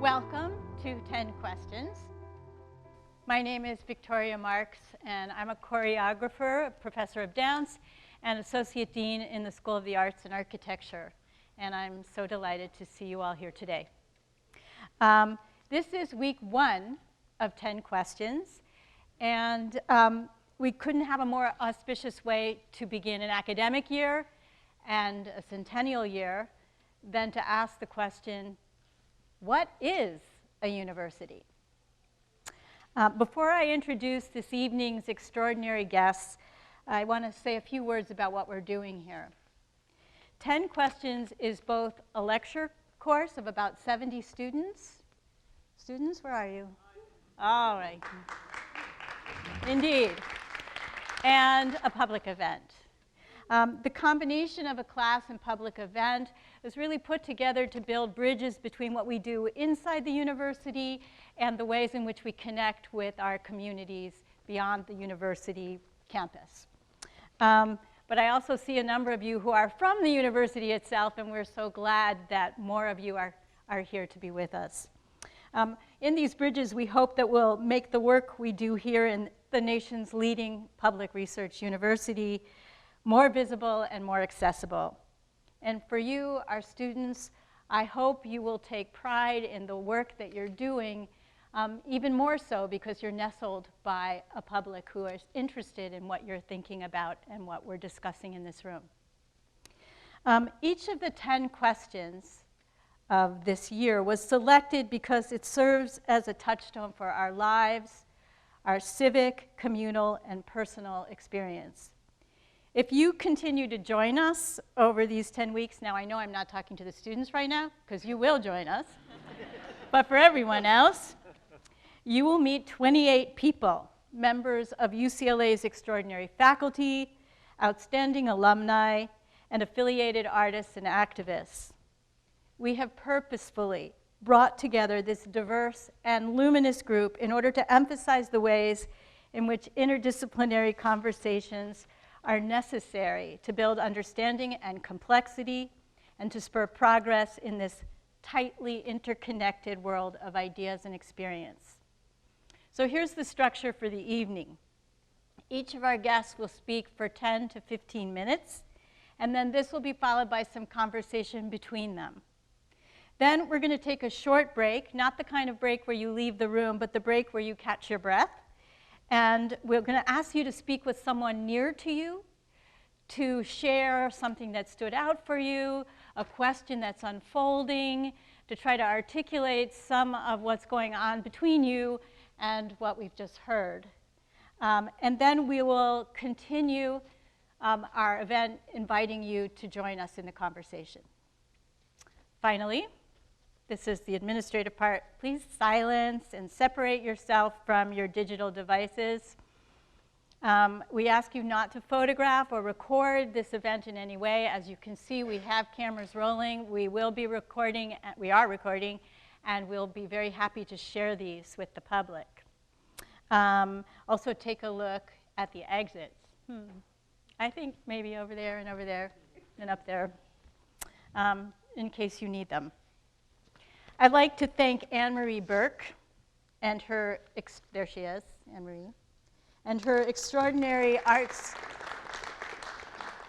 Welcome to 10 Questions. My name is Victoria Marks, and I'm a choreographer, a professor of dance, and associate dean in the School of the Arts and Architecture. And I'm so delighted to see you all here today. This is week 1 of 10 Questions, and we couldn't have a more auspicious way to begin an academic year and a centennial year than to ask the question, what is a university? Before I introduce this evening's extraordinary guests, I want to say a few words about what we're doing here. 10 Questions is both a lecture course of about 70 students. Students, where are you? All right. Indeed. And a public event. The combination of a class and public event is really put together to build bridges between what we do inside the university and the ways in which we connect with our communities beyond the university campus. But I also see a number of you who are from the university itself, and we're so glad that more of you are here to be with us. In these bridges, we hope that we'll make the work we do here in the nation's leading public research university more visible and more accessible. And for you, our students, I hope you will take pride in the work that you're doing, even more so because you're nestled by a public who is interested in what you're thinking about and what we're discussing in this room. Each of the 10 questions of this year was selected because it serves as a touchstone for our lives, our civic, communal, and personal experience. If you continue to join us over these 10 weeks, now I know I'm not talking to the students right now, because you will join us, but for everyone else, you will meet 28 people, members of UCLA's extraordinary faculty, outstanding alumni, and affiliated artists and activists. We have purposefully brought together this diverse and luminous group in order to emphasize the ways in which interdisciplinary conversations are necessary to build understanding and complexity and to spur progress in this tightly interconnected world of ideas and experience. So here's the structure for the evening. Each of our guests will speak for 10 to 15 minutes, and then this will be followed by some conversation between them. Then we're going to take a short break, not the kind of break where you leave the room, but the break where you catch your breath. And we're going to ask you to speak with someone near to you, to share something that stood out for you, a question that's unfolding, to try to articulate some of what's going on between you and what we've just heard. And then we will continue our event inviting you to join us in the conversation. Finally, this is the administrative part. Please silence and separate yourself from your digital devices. We ask you not to photograph or record this event in any way. As you can see, we have cameras rolling. We will be recording, we are recording, and we'll be very happy to share these with the public. Also take a look at the exits. I think maybe over there and up there, in case you need them. I'd like to thank Anne-Marie Burke and her, there she is, Anne-Marie, and her extraordinary arts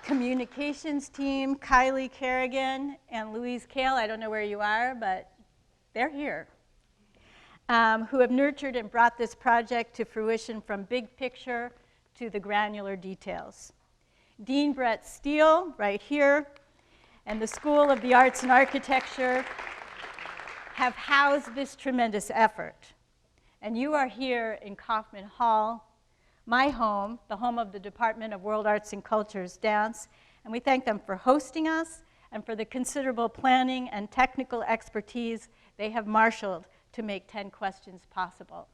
communications team, Kylie Kerrigan and Louise Kale, I don't know where you are, but they're here, who have nurtured and brought this project to fruition from big picture to the granular details. Dean Brett Steele, right here, and the School of the Arts and Architecture have housed this tremendous effort. And you are here in Kaufman Hall, my home, the home of the Department of World Arts and Culture's Dance, and we thank them for hosting us and for the considerable planning and technical expertise they have marshaled to make 10 Questions possible.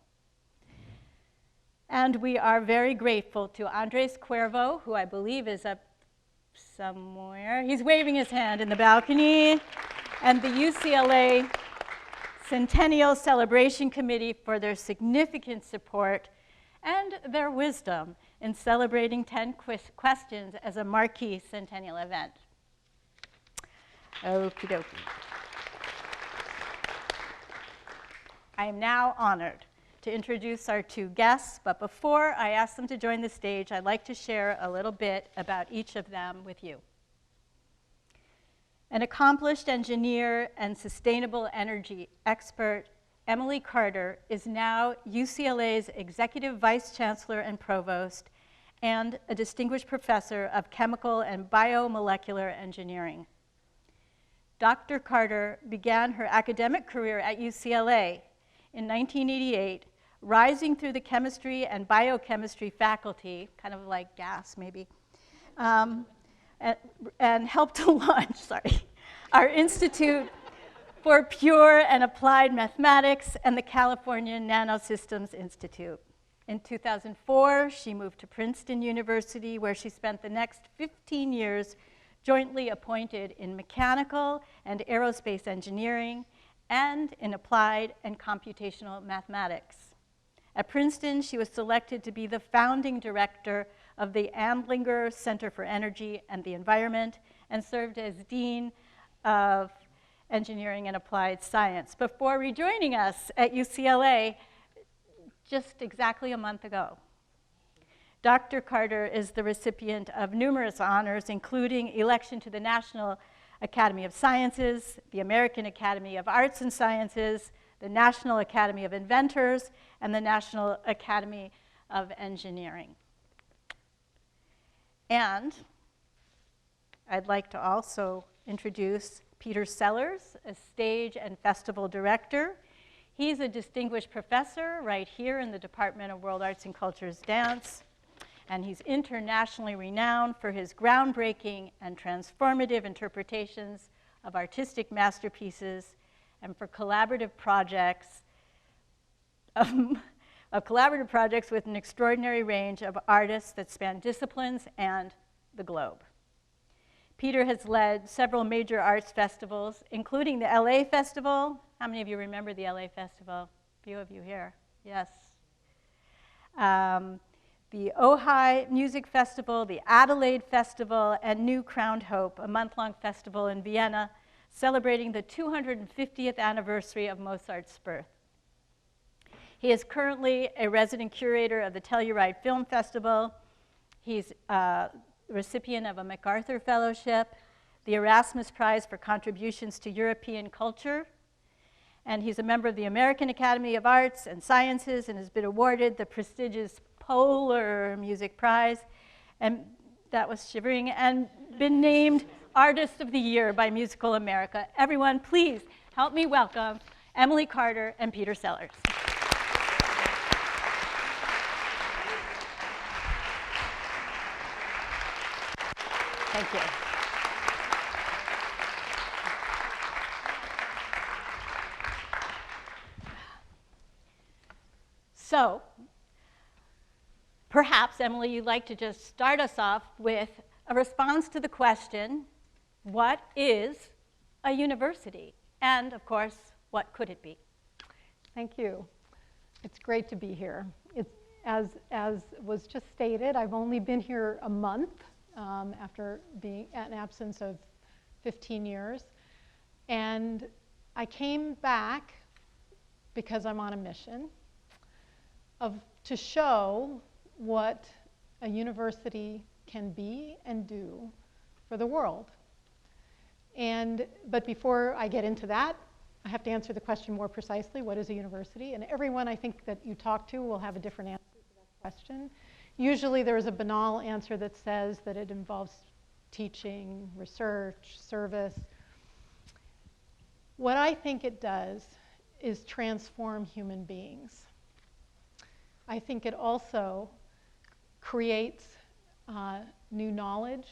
And we are very grateful to Andres Cuervo, who I believe is up somewhere. He's waving his hand in the balcony, and the UCLA Centennial Celebration Committee for their significant support and their wisdom in celebrating 10 Questions as a marquee centennial event. Okie dokie. I am now honored to introduce our two guests, but before I ask them to join the stage, I'd like to share a little bit about each of them with you. An accomplished engineer and sustainable energy expert, Emily Carter is now UCLA's Executive Vice Chancellor and Provost and a distinguished professor of chemical and biomolecular engineering. Dr. Carter began her academic career at UCLA in 1988, rising through the chemistry and biochemistry faculty, kind of like gas maybe, and helped to launch, our Institute for Pure and Applied Mathematics and the California Nanosystems Institute. In 2004, she moved to Princeton University, where she spent the next 15 years jointly appointed in mechanical and aerospace engineering and in applied and computational mathematics. At Princeton, she was selected to be the founding director of the Andlinger Center for Energy and the Environment and served as Dean of Engineering and Applied Science before rejoining us at UCLA just exactly a month ago. Dr. Carter is the recipient of numerous honors, including election to the National Academy of Sciences, the American Academy of Arts and Sciences, the National Academy of Inventors, and the National Academy of Engineering. And I'd like to also introduce Peter Sellars, a stage and festival director. He's a distinguished professor right here in the Department of World Arts and Culture's Dance, and he's internationally renowned for his groundbreaking and transformative interpretations of artistic masterpieces and for collaborative projects with an extraordinary range of artists that span disciplines and the globe. Peter has led several major arts festivals, including the LA Festival. How many of you remember the LA Festival? A few of you here, yes. The Ojai Music Festival, the Adelaide Festival, and New Crowned Hope, a month-long festival in Vienna, celebrating the 250th anniversary of Mozart's birth. He is currently a resident curator of the Telluride Film Festival. He's a recipient of a MacArthur Fellowship, the Erasmus Prize for contributions to European culture, and he's a member of the American Academy of Arts and Sciences and has been awarded the prestigious Polar Music Prize, and that was shivering, and been named Artist of the Year by Musical America. Everyone, please help me welcome Emily Carter and Peter Sellars. Thank you. So, perhaps, Emily, you'd like to just start us off with a response to the question, what is a university? And, of course, what could it be? Thank you. It's great to be here. As was just stated, I've only been here a month after being an absence of 15 years. And I came back because I'm on a mission to show what a university can be and do for the world. But before I get into that, I have to answer the question more precisely, what is a university? And everyone I think that you talk to will have a different answer to that question. Usually there is a banal answer that says that it involves teaching, research, service. What I think it does is transform human beings. I think it also creates new knowledge.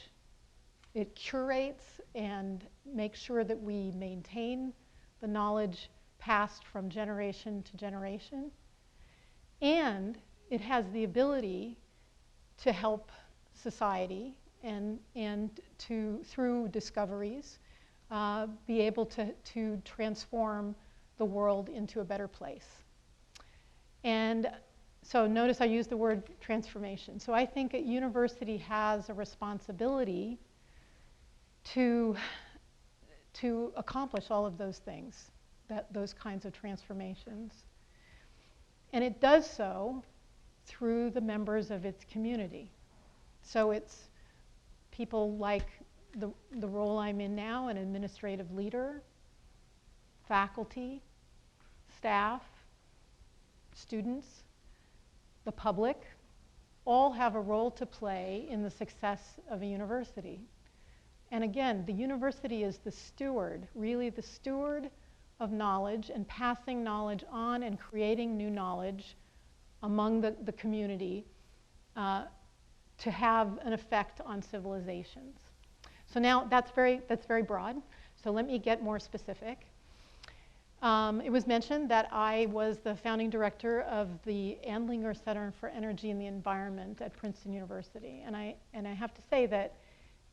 It curates and makes sure that we maintain the knowledge passed from generation to generation. And it has the ability to help society and to, through discoveries, be able to transform the world into a better place. And so notice I use the word transformation. So I think a university has a responsibility to accomplish all of those things, those kinds of transformations. And it does so through the members of its community. So it's people like the role I'm in now, an administrative leader, faculty, staff, students, the public, all have a role to play in the success of a university. And again, the university is the steward, really the steward of knowledge and passing knowledge on and creating new knowledge among the community to have an effect on civilizations. So now that's very broad. So let me get more specific. It was mentioned that I was the founding director of the Andlinger Center for Energy and the Environment at Princeton University. And I have to say that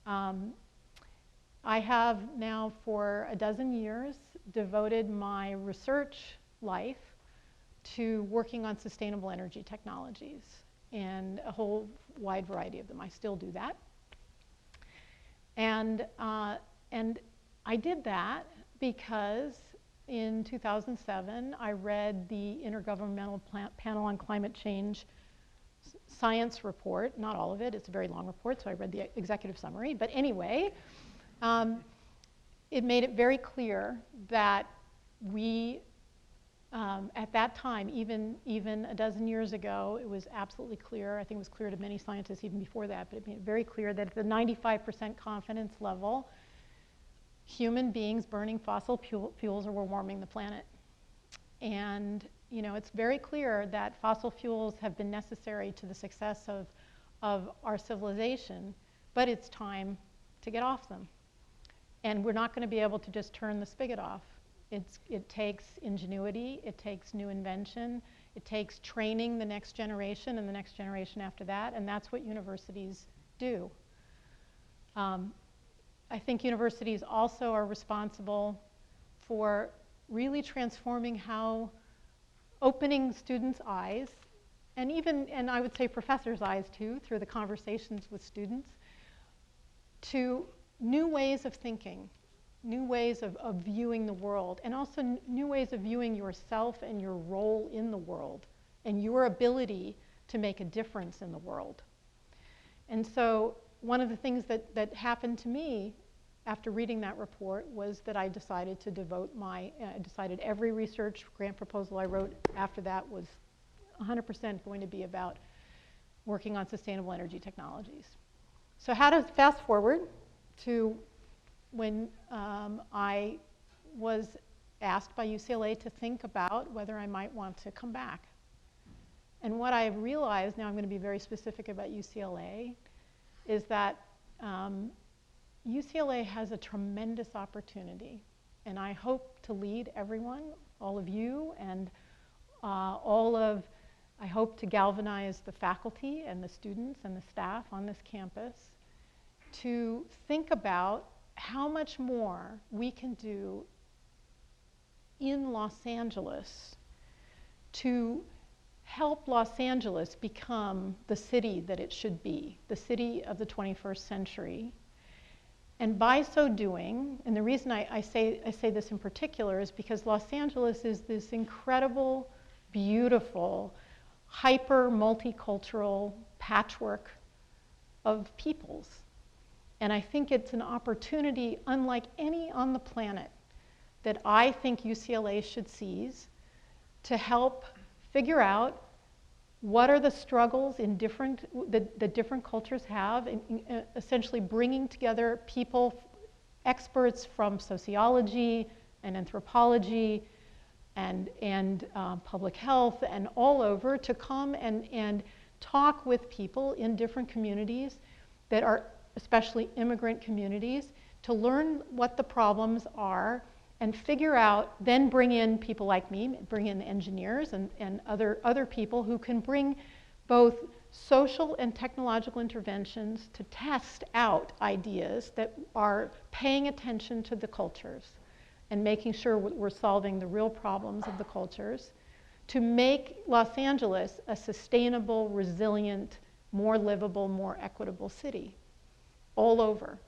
I have now for a dozen years devoted my research life to working on sustainable energy technologies and a whole wide variety of them. I still do that. And I did that because in 2007, I read the Intergovernmental Panel on Climate Change science report. Not all of it, it's a very long report, so I read the executive summary. But anyway, it made it very clear that we, at that time, even a dozen years ago, it was absolutely clear, I think it was clear to many scientists even before that, but it made it very clear that at the 95% confidence level, human beings burning fossil fuels were warming the planet. And it's very clear that fossil fuels have been necessary to the success of our civilization, but it's time to get off them. And we're not going to be able to just turn the spigot off. It takes ingenuity, it takes new invention, it takes training the next generation and the next generation after that, and that's what universities do. I think universities also are responsible for really transforming how, opening students' eyes, and I would say professors' eyes too, through the conversations with students, to new ways of thinking, new ways of viewing the world, and also new ways of viewing yourself and your role in the world, and your ability to make a difference in the world. And so one of the things that happened to me after reading that report was that I decided to devote I decided every research grant proposal I wrote after that was 100% going to be about working on sustainable energy technologies. So how to fast forward to when I was asked by UCLA to think about whether I might want to come back. And what I realized, now I'm going to be very specific about UCLA, is that UCLA has a tremendous opportunity. And I hope to lead everyone, all of you, and I hope to galvanize the faculty and the students and the staff on this campus to think about how much more we can do in Los Angeles to help Los Angeles become the city that it should be, the city of the 21st century. And by so doing, and the reason I say this in particular is because Los Angeles is this incredible, beautiful, hyper multicultural patchwork of peoples. And I think it's an opportunity unlike any on the planet that I think UCLA should seize to help figure out what are the struggles in that different cultures have, in essentially bringing together people, experts from sociology and anthropology and public health and all over to come and talk with people in different communities that are especially immigrant communities, to learn what the problems are and figure out, then bring in people like me, bring in engineers and other people who can bring both social and technological interventions to test out ideas that are paying attention to the cultures and making sure we're solving the real problems of the cultures, to make Los Angeles a sustainable, resilient, more livable, more equitable city all over.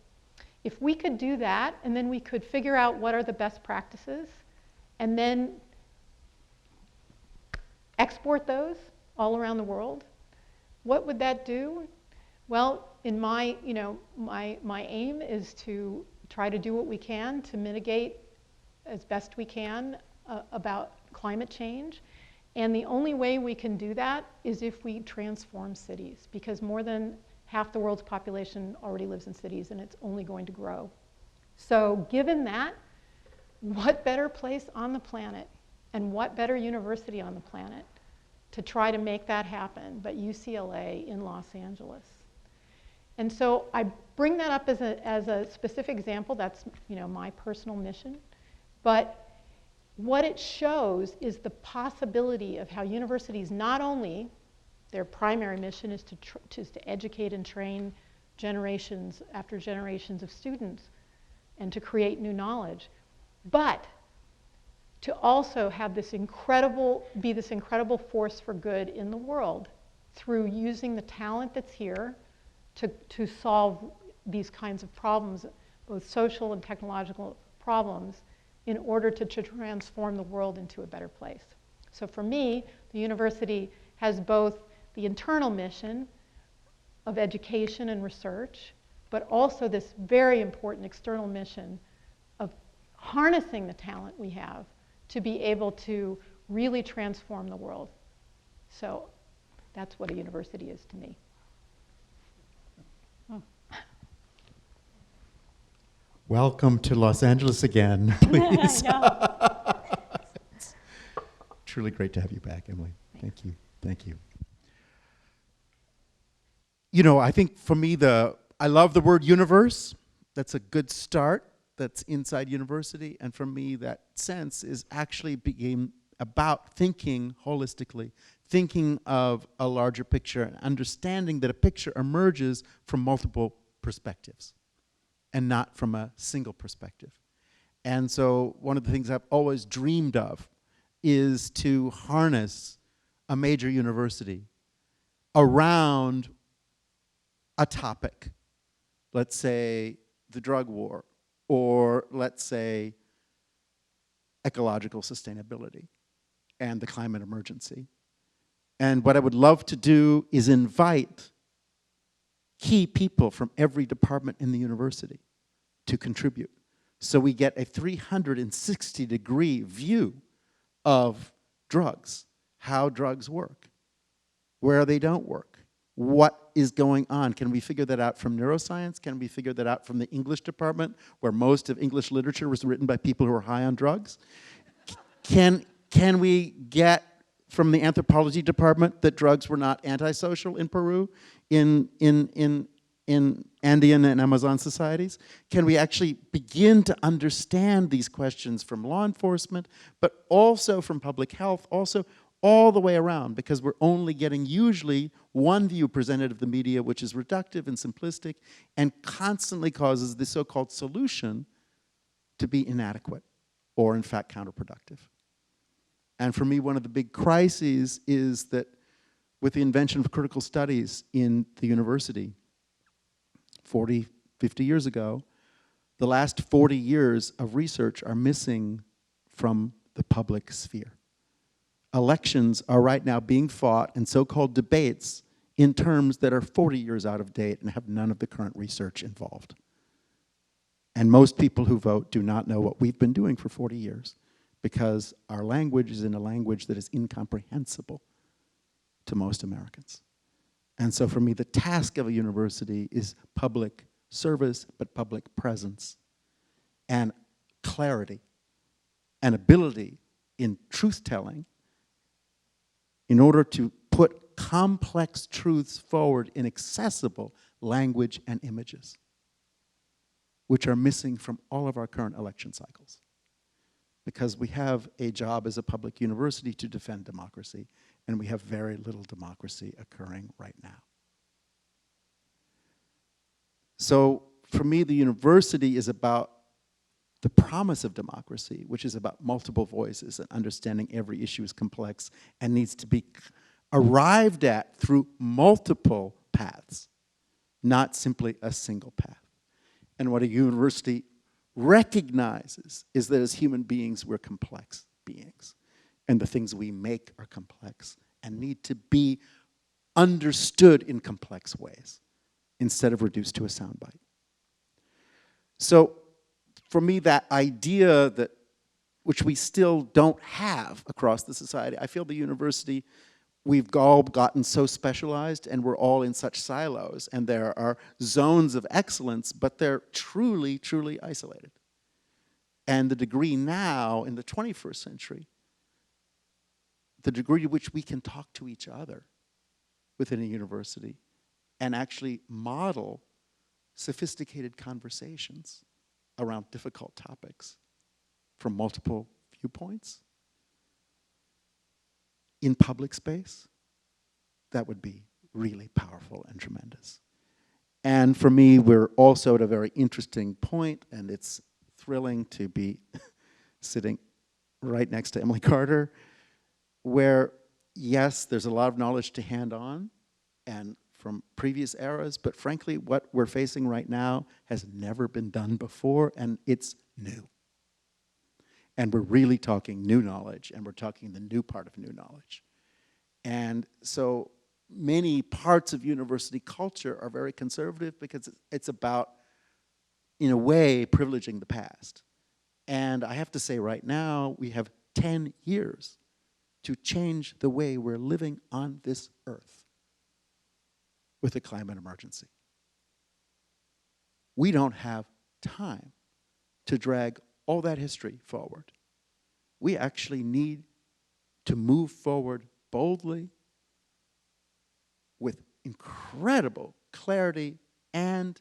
If we could do that, and then we could figure out what are the best practices, and then export those all around the world, what would that do? Well, in my aim is to try to do what we can to mitigate as best we can about climate change. And the only way we can do that is if we transform cities, because more than half the world's population already lives in cities, and it's only going to grow. So given that, what better place on the planet, and what better university on the planet to try to make that happen but UCLA in Los Angeles? And so I bring that up as a specific example. That's my personal mission. But what it shows is the possibility of how universities, not only their primary mission is to educate and train generations after generations of students and to create new knowledge, but to also have this be this incredible force for good in the world through using the talent that's here to solve these kinds of problems, both social and technological problems, in order to transform the world into a better place. So for me, the university has both the internal mission of education and research, but also this very important external mission of harnessing the talent we have to be able to really transform the world. So that's what a university is to me. Oh. Welcome to Los Angeles again, please. It's truly great to have you back, Emily. Thank you. Thank you. I think for me, I love the word universe. That's a good start. That's inside university. And for me, that sense is actually became about thinking holistically, thinking of a larger picture, and understanding that a picture emerges from multiple perspectives and not from a single perspective. And so one of the things I've always dreamed of is to harness a major university around a topic, let's say the drug war, or let's say ecological sustainability and the climate emergency. And what I would love to do is invite key people from every department in the university to contribute. So we get a 360-degree view of drugs, how drugs work, where they don't work, what is going on. Can we figure that out from neuroscience? Can we figure that out from the English department, where most of English literature was written by people who are high on drugs? Can we get from the anthropology department that drugs were not antisocial in Peru, in Andean and Amazon societies? Can we actually begin to understand these questions from law enforcement, but also from public health, also all the way around, because we're only getting usually one view presented of the media, which is reductive and simplistic and constantly causes the so-called solution to be inadequate or, in fact, counterproductive. And for me, one of the big crises is that with the invention of critical studies in the university 40, 50 years ago, the last 40 years of research are missing from the public sphere. Elections are right now being fought in so-called debates in terms that are 40 years out of date and have none of the current research involved. And most people who vote do not know what we've been doing for 40 years because our language is in a language that is incomprehensible to most Americans. And so for me, the task of a university is public service, but public presence and clarity and ability in truth-telling in order to put complex truths forward in accessible language and images, which are missing from all of our current election cycles. Because we have a job as a public university to defend democracy, and we have very little democracy occurring right now. So for me, the university is about the promise of democracy, which is about multiple voices and understanding every issue is complex and needs to be arrived at through multiple paths, not simply a single path. And what a university recognizes is that as human beings, we're complex beings. and the things we make are complex and need to be understood in complex ways instead of reduced to a soundbite. So for me, that idea that, which we still don't have across the society, I feel the university, we've all gotten so specialized and we're all in such silos, and there are zones of excellence, but they're truly, truly isolated. And the degree now in the 21st century, the degree to which we can talk to each other within a university and actually model sophisticated conversations around difficult topics from multiple viewpoints in public space, that would be really powerful and tremendous. And for me, we're also at a very interesting point, and it's thrilling to be sitting right next to Emily Carter, where, yes, there's a lot of knowledge to hand on and from previous eras, but frankly, what we're facing right now has never been done before, and it's new. And we're really talking new knowledge, and we're talking the new part of new knowledge. And so many parts of university culture are very conservative because it's about, in a way, privileging the past. And I have to say right now, we have 10 years to change the way we're living on this earth with a climate emergency. We don't have time to drag all that history forward. We actually need to move forward boldly with incredible clarity and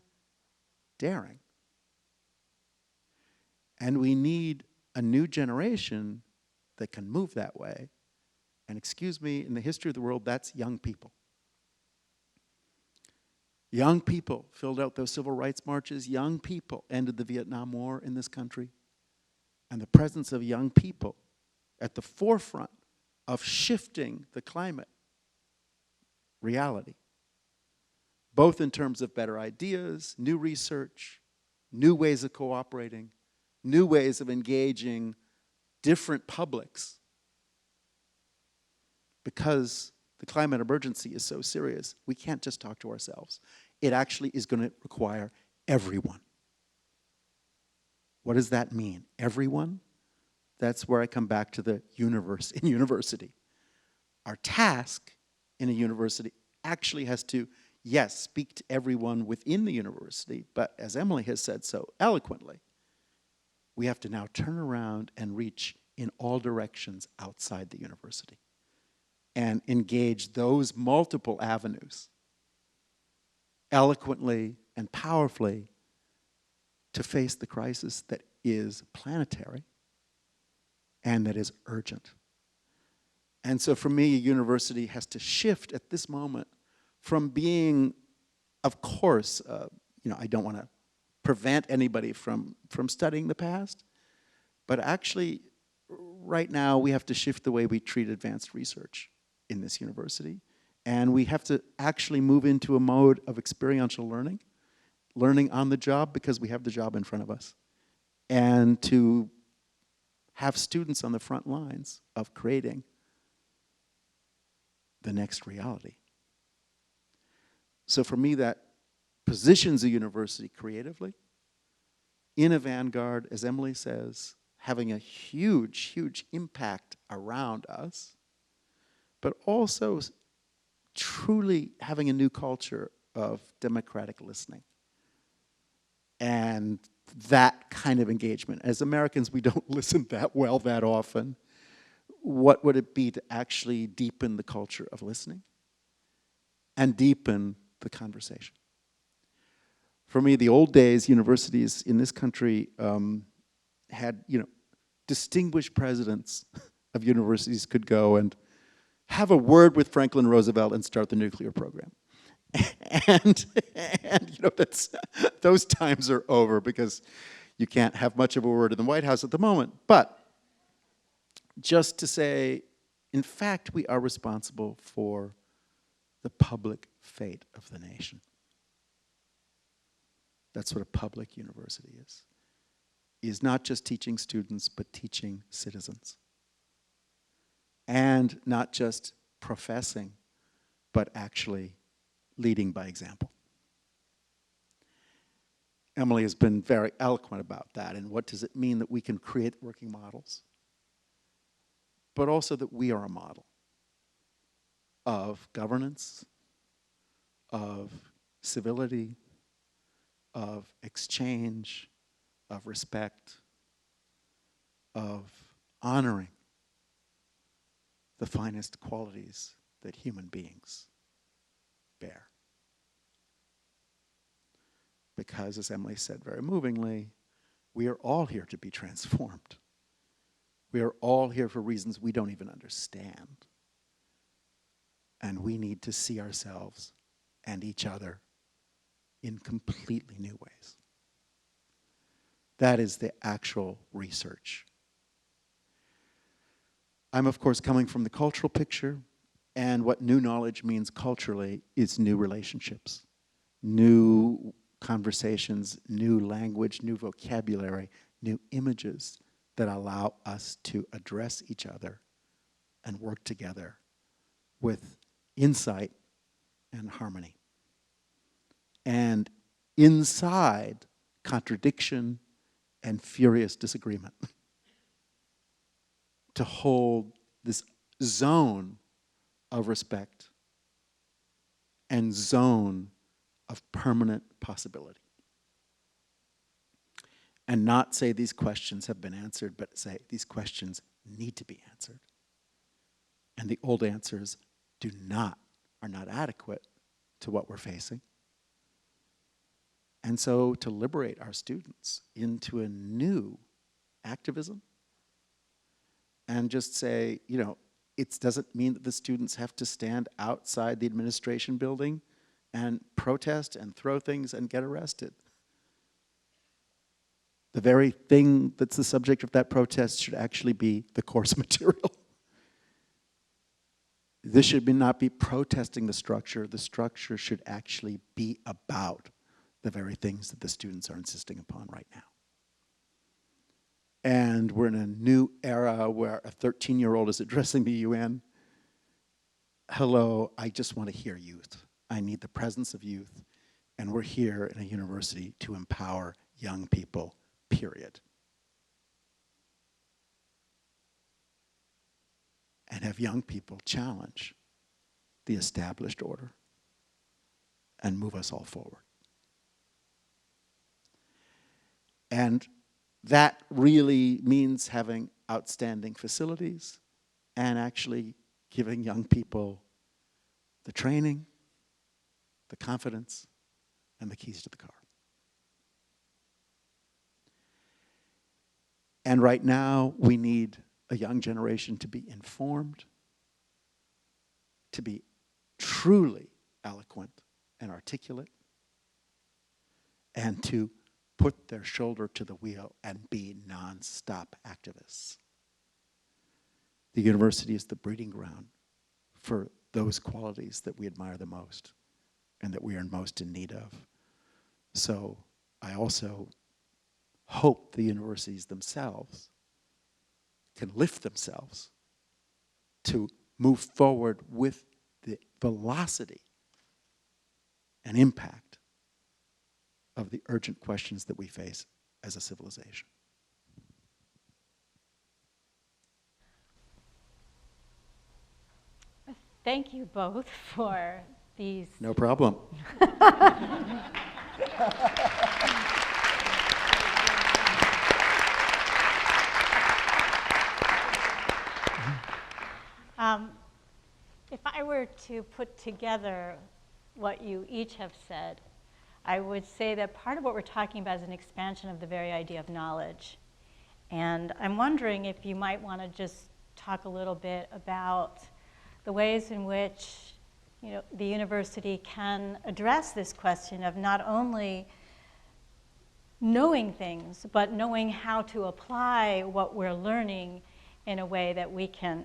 daring. And we need a new generation that can move that way. And excuse me, in the history of the world, that's young people. Young people filled out those civil rights marches. Young people ended the Vietnam War in this country. And the presence of young people at the forefront of shifting the climate reality, both in terms of better ideas, new research, new ways of cooperating, new ways of engaging different publics. Because the climate emergency is so serious, we can't just talk to ourselves. It actually is going to require everyone. What does that mean? Everyone? That's where I come back to the universe in university. Our task in a university actually has to, yes, speak to everyone within the university, but as Emily has said so eloquently, we have to now turn around and reach in all directions outside the university and engage those multiple avenues eloquently and powerfully to face the crisis that is planetary and that is urgent. And so for me, a university has to shift at this moment from being, of course, I don't want to prevent anybody from studying the past, but actually, right now, we have to shift the way we treat advanced research in this university. And we have to actually move into a mode of experiential learning, learning on the job because we have the job in front of us, and to have students on the front lines of creating the next reality. So for me, that positions a university creatively, in a vanguard, as Emily says, having a huge, huge impact around us, but also truly having a new culture of democratic listening. And that kind of engagement. As Americans, we don't listen that well that often. What would it be to actually deepen the culture of listening and deepen the conversation? For me, the old days, universities in this country had, distinguished presidents of universities could go and have a word with Franklin Roosevelt and start the nuclear program. And those times are over because you can't have much of a word in the White House at the moment. But just to say, in fact, we are responsible for the public fate of the nation. That's what a public university is not just teaching students, but teaching citizens. and not just professing, but actually leading by example. Emily has been very eloquent about that, and what does it mean that we can create working models, but also that we are a model of governance, of civility, of exchange, of respect, of honoring the finest qualities that human beings bear. Because, as Emily said very movingly, we are all here to be transformed. We are all here for reasons we don't even understand. And we need to see ourselves and each other in completely new ways. That is the actual research. I'm, of course, coming from the cultural picture, and what new knowledge means culturally is new relationships, new conversations, new language, new vocabulary, new images that allow us to address each other and work together with insight and harmony. And inside contradiction and furious disagreement, to hold this zone of respect and zone of permanent possibility. And not say these questions have been answered, but say these questions need to be answered. And the old answers are not adequate to what we're facing. And so to liberate our students into a new activism and just say, you know, it doesn't mean that the students have to stand outside the administration building and protest and throw things and get arrested. The very thing that's the subject of that protest should actually be the course material. This should not be protesting the structure. The structure should actually be about the very things that the students are insisting upon right now. And we're in a new era where a 13-year-old is addressing the UN. Hello, I just want to hear youth. I need the presence of youth. And we're here in a university to empower young people, period. And have young people challenge the established order and move us all forward. And that really means having outstanding facilities and actually giving young people the training, the confidence, and the keys to the car. And right now, we need a young generation to be informed, to be truly eloquent and articulate, and to put their shoulder to the wheel and be nonstop activists. The university is the breeding ground for those qualities that we admire the most and that we are most in need of. So I also hope the universities themselves can lift themselves to move forward with the velocity and impact of the urgent questions that we face as a civilization. Thank you both for these. No problem. If I were to put together what you each have said, I would say that part of what we're talking about is an expansion of the very idea of knowledge. And I'm wondering if you might want to just talk a little bit about the ways in which, you know, the university can address this question of not only knowing things, but knowing how to apply what we're learning in a way that we can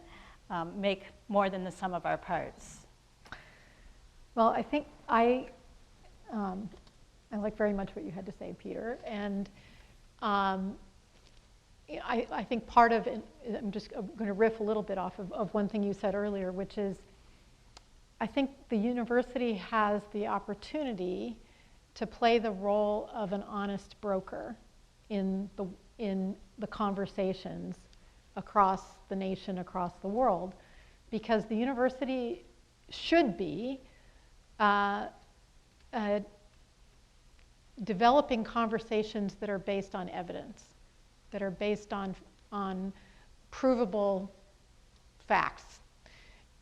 make more than the sum of our parts. Well, I think I like very much what you had to say, Peter. And I think part of it, I'm just going to riff a little bit off of one thing you said earlier, which is I think the university has the opportunity to play the role of an honest broker in the conversations across the nation, across the world, because the university should be developing conversations that are based on evidence, that are based on provable facts.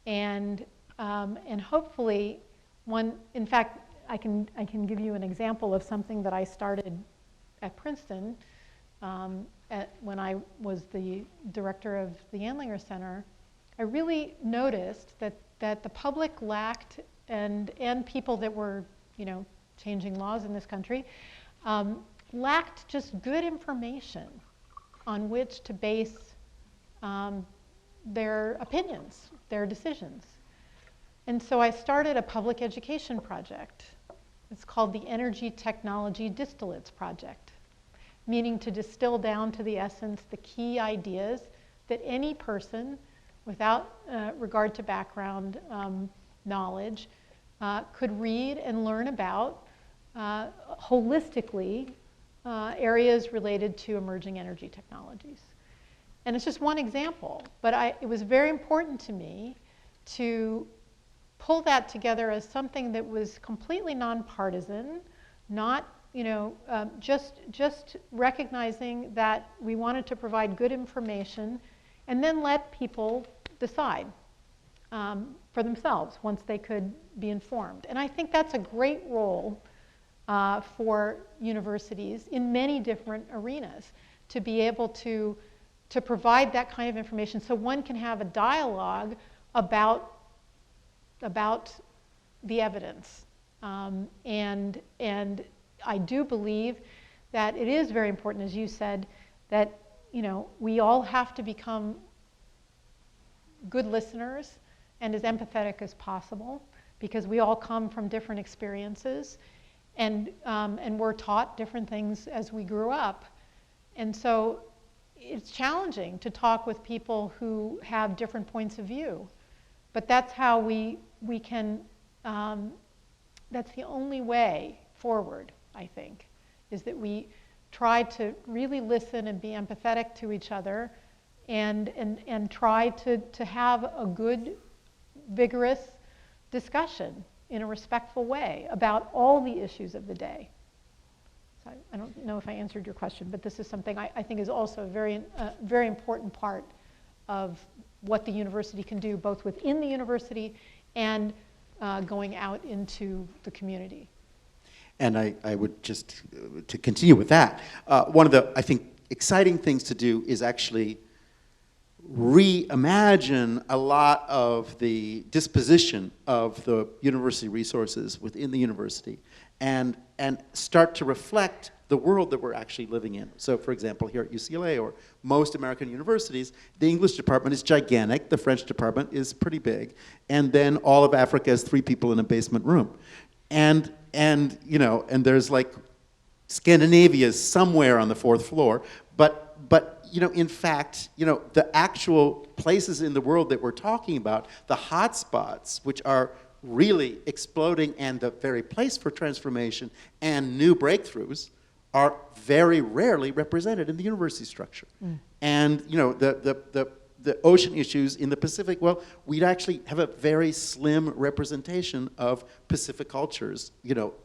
And hopefully in fact, I can give you an example of something that I started at Princeton when I was the director of the Andlinger Center. I really noticed that the public lacked, and people that were, changing laws in this country, lacked just good information on which to base their opinions, their decisions. And so I started a public education project. It's called the Energy Technology Distillates Project, meaning to distill down to the essence the key ideas that any person, without regard to background knowledge, could read and learn about holistically areas related to emerging energy technologies. And it's just one example, but it was very important to me to pull that together as something that was completely nonpartisan, not just recognizing that we wanted to provide good information and then let people decide for themselves once they could be informed. And I think that's a great role for universities in many different arenas, to be able to provide that kind of information so one can have a dialogue about the evidence. And I do believe that it is very important, as you said, that we all have to become good listeners and as empathetic as possible, because we all come from different experiences, and we're taught different things as we grew up. And so it's challenging to talk with people who have different points of view. But that's how we can, that's the only way forward, I think, is that we try to really listen and be empathetic to each other and try to have a good, vigorous discussion in a respectful way about all the issues of the day. So I don't know if I answered your question, but this is something I think is also a very important part of what the university can do, both within the university and going out into the community. And I would just, to continue with that, one of the, I think, exciting things to do is actually reimagine a lot of the disposition of the university resources within the university and start to reflect the world that we're actually living in. So for example, here at UCLA or most American universities, the English department is gigantic, the French department is pretty big, and then all of Africa has 3 people in a basement room. And there's like Scandinavia is somewhere on the 4th floor, but in fact, the actual places in the world that we're talking about, the hotspots, which are really exploding and the very place for transformation and new breakthroughs, are very rarely represented in the university structure. And the ocean issues in the Pacific, well, we'd actually have a very slim representation of Pacific cultures,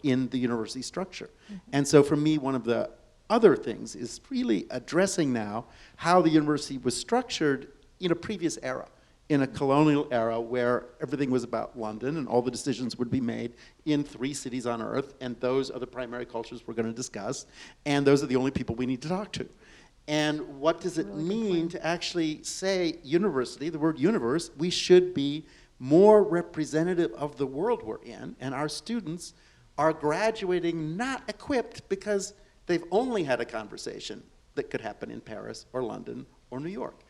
in the university structure. And so for me, one of the other things is really addressing now how the university was structured in a previous era, in a colonial era where everything was about London and all the decisions would be made in 3 cities on Earth, and those are the primary cultures we're going to discuss, and those are the only people we need to talk to. And what does it mean to actually say university, the word universe? We should be more representative of the world we're in, and our students are graduating not equipped because they've only had a conversation that could happen in Paris or London or New York.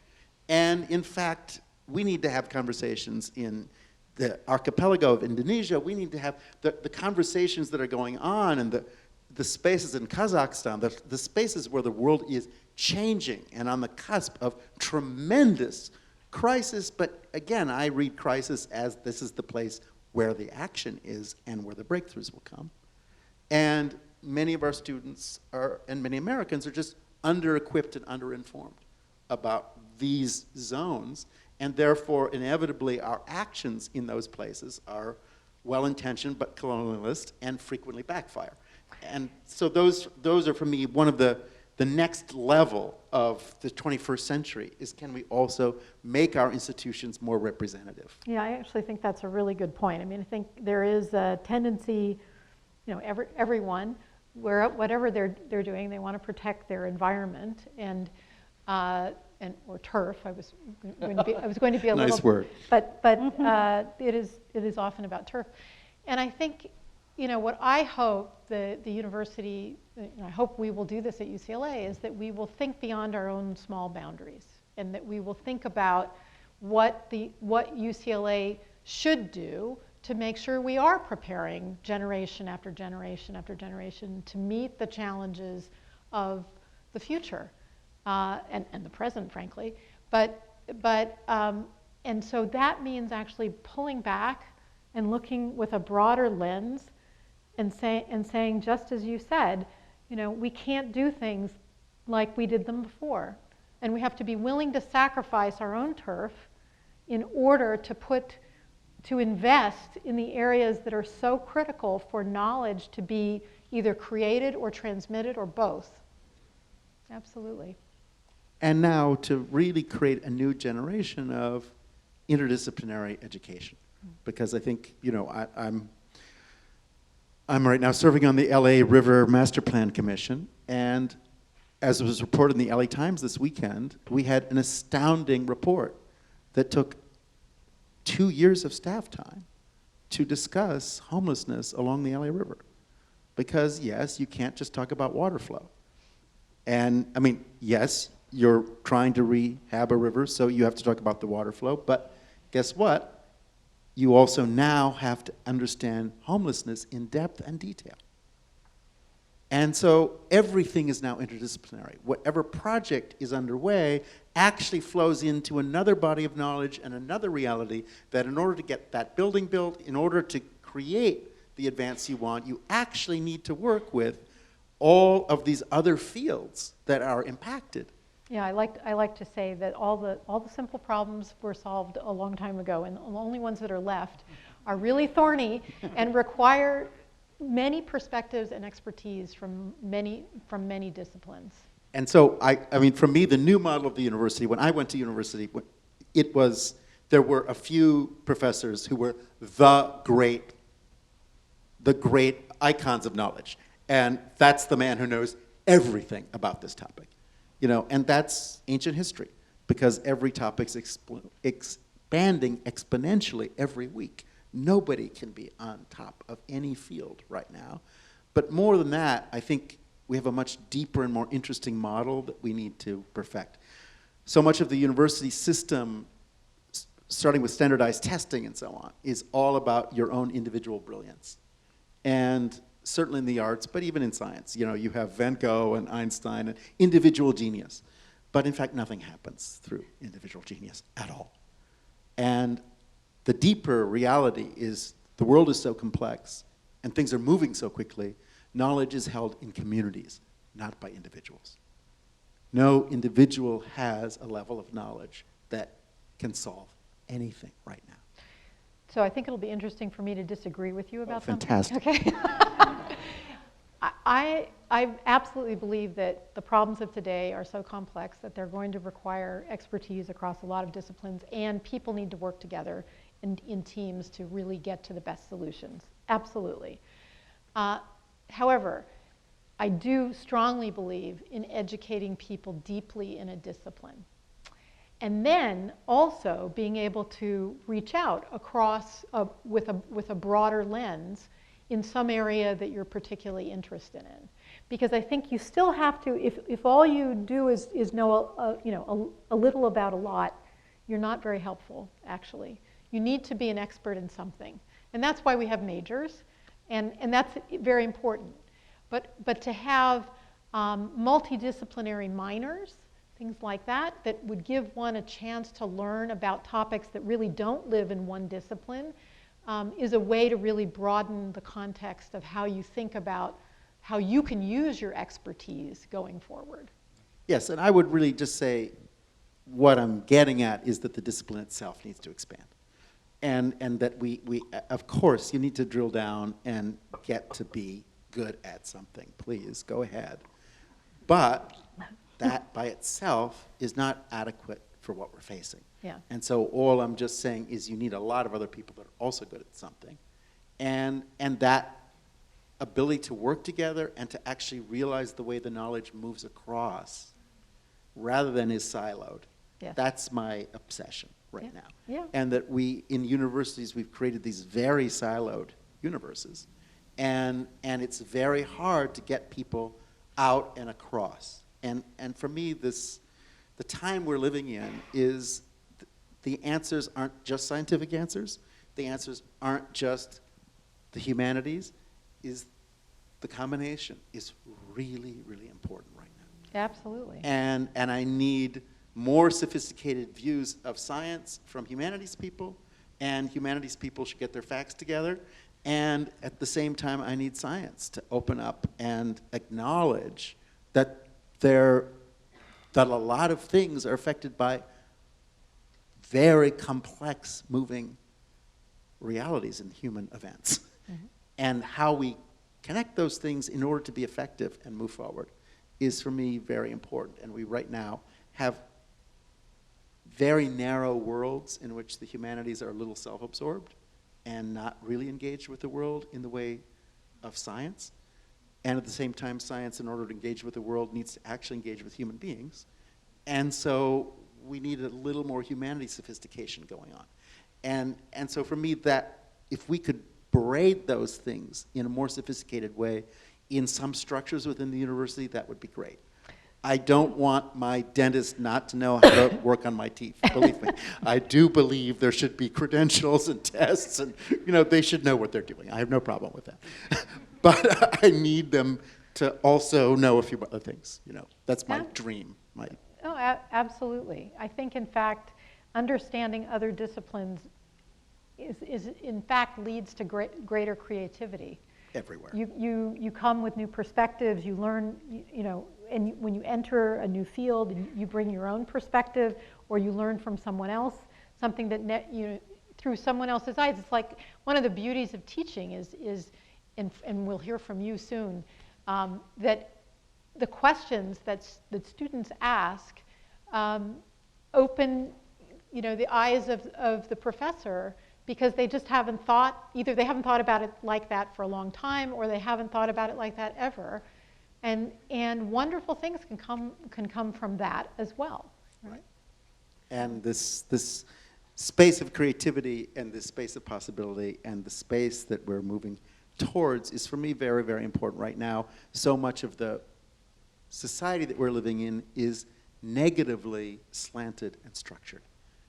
And in fact, we need to have conversations in the archipelago of Indonesia. We need to have the conversations that are going on and the spaces in Kazakhstan, the spaces where the world is changing and on the cusp of tremendous crisis, but again, I read crisis as this is the place where the action is and where the breakthroughs will come. And many of our students and many Americans are just under-equipped and under-informed about these zones, and therefore, inevitably, our actions in those places are well-intentioned but colonialist and frequently backfire. And so those are, for me, one of the next level of the 21st century is, can we also make our institutions more representative? Yeah, I actually think that's a really good point. I mean, I think there is a tendency, you know, everyone, whatever they're doing, they want to protect their environment and or turf. I was going to be a nice little word. But it is often about turf, and I think, you know, what I hope the university, I hope we will do this at UCLA, is that we will think beyond our own small boundaries, and that we will think about what UCLA should do to make sure we are preparing generation after generation after generation to meet the challenges of the future and the present, frankly. And so that means actually pulling back and looking with a broader lens and saying, just as you said, you know, we can't do things like we did them before. And we have to be willing to sacrifice our own turf in order to invest in the areas that are so critical for knowledge to be either created or transmitted or both. Absolutely. And now to really create a new generation of interdisciplinary education. Because I think, you know, I'm right now serving on the LA River Master Plan Commission, and as was reported in the LA Times this weekend, we had an astounding report that took 2 years of staff time to discuss homelessness along the LA River. Because yes, you can't just talk about water flow. And I mean, yes, you're trying to rehab a river, so you have to talk about the water flow, but guess what? You also now have to understand homelessness in depth and detail. And so everything is now interdisciplinary. Whatever project is underway actually flows into another body of knowledge and another reality that in order to get that building built, in order to create the advance you want, you actually need to work with all of these other fields that are impacted. Yeah, I like to say that all the simple problems were solved a long time ago, and the only ones that are left are really thorny and require many perspectives and expertise from many disciplines. And so, I mean, for me, the new model of the university, when I went to university, there were a few professors who were the great icons of knowledge. And that's the man who knows everything about this topic. You know, and that's ancient history, because every topic's expanding exponentially every week. Nobody can be on top of any field right now. But more than that, I think we have a much deeper and more interesting model that we need to perfect. So much of the university system, starting with standardized testing and so on, is all about your own individual brilliance. And certainly in the arts, but even in science. You know, you have Van Gogh and Einstein and individual genius. But in fact, nothing happens through individual genius at all. And the deeper reality is the world is so complex and things are moving so quickly, knowledge is held in communities, not by individuals. No individual has a level of knowledge that can solve anything right now. So I think it'll be interesting for me to disagree with you about something. Fantastic. Okay. I absolutely believe that the problems of today are so complex that they're going to require expertise across a lot of disciplines, and people need to work together in teams to really get to the best solutions. Absolutely. However, I do strongly believe in educating people deeply in a discipline. And then also being able to reach out across with a broader lens in some area that you're particularly interested in. Because I think you still have to, if all you do is know a little about a lot, you're not very helpful, actually. You need to be an expert in something. And that's why we have majors, and that's very important. but to have multidisciplinary minors, things like that, that would give one a chance to learn about topics that really don't live in one discipline, is a way to really broaden the context of how you think about how you can use your expertise going forward. Yes, and I would really just say what I'm getting at is that the discipline itself needs to expand. And that we, of course, you need to drill down and get to be good at something. Please, go ahead. But that by itself is not adequate for what we're facing. Yeah. And so all I'm just saying is you need a lot of other people that are also good at something. And that ability to work together and to actually realize the way the knowledge moves across rather than is siloed. Yes. That's my obsession right now. Yeah. And that we, in universities, we've created these very siloed universes. And it's very hard to get people out and across. And for me, the time we're living in is the answers aren't just scientific answers. The answers aren't just the humanities. Is the combination is really, really important right now. Absolutely. And I need more sophisticated views of science from humanities people, and humanities people should get their facts together. And at the same time, I need science to open up and acknowledge that that a lot of things are affected by very complex moving realities in human events. Mm-hmm. And how we connect those things in order to be effective and move forward is, for me, very important. And we right now have very narrow worlds in which the humanities are a little self-absorbed and not really engaged with the world in the way of science. And at the same time, science, in order to engage with the world, needs to actually engage with human beings. And so we need a little more humanity sophistication going on. And so for me, that if we could braid those things in a more sophisticated way in some structures within the university, that would be great. I don't want my dentist not to know how to work on my teeth, believe me. I do believe there should be credentials and tests, and they should know what they're doing. I have no problem with that. But I need them to also know a few other things. That's my dream. Absolutely. I think, in fact, understanding other disciplines is in fact leads to greater creativity. Everywhere. You come with new perspectives. You learn, and when you enter a new field, you bring your own perspective, or you learn from someone else something that through someone else's eyes. It's like one of the beauties of teaching is and we'll hear from you soon, that the questions that students ask open, the eyes of the professor, because they just haven't thought, either they haven't thought about it like that for a long time, or they haven't thought about it like that ever. And wonderful things can come from that as well. Right? And this space of creativity and this space of possibility and the space that we're moving towards is, for me, very, very important right now. So much of the society that we're living in is negatively slanted and structured.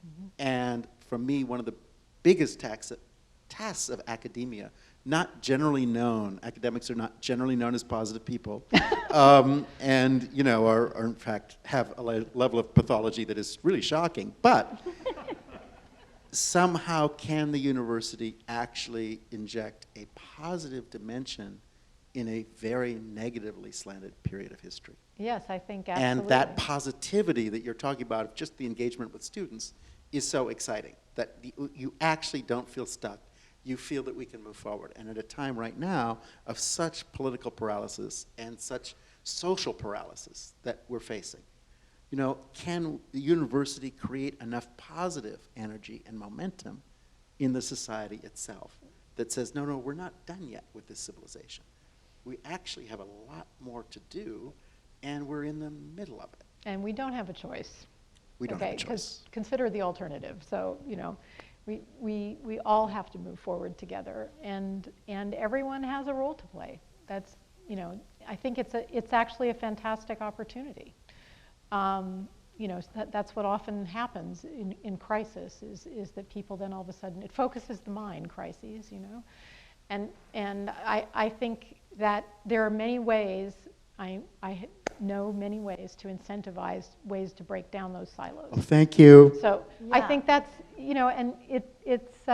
Mm-hmm. And for me, one of the biggest tasks of academia, not generally known, academics are not generally known as positive people, and are in fact have a level of pathology that is really shocking, but somehow can the university actually inject a positive dimension in a very negatively slanted period of history? Yes, I think absolutely. And that positivity that you're talking about, of just the engagement with students, is so exciting that you actually don't feel stuck. You feel that we can move forward. And at a time right now of such political paralysis and such social paralysis that we're facing, can the university create enough positive energy and momentum in the society itself that says, no, we're not done yet with this civilization. We actually have a lot more to do, and we're in the middle of it. And we don't have a choice. We don't have a choice. Consider the alternative. So, we all have to move forward together, and everyone has a role to play. That's, I think it's actually a fantastic opportunity. That's what often happens in crisis is that people then all of a sudden, it focuses the mind, crises, and I think that there are many ways, I know many ways to incentivize ways to break down those silos. Oh, thank you. So I Yeah. think that's, and it's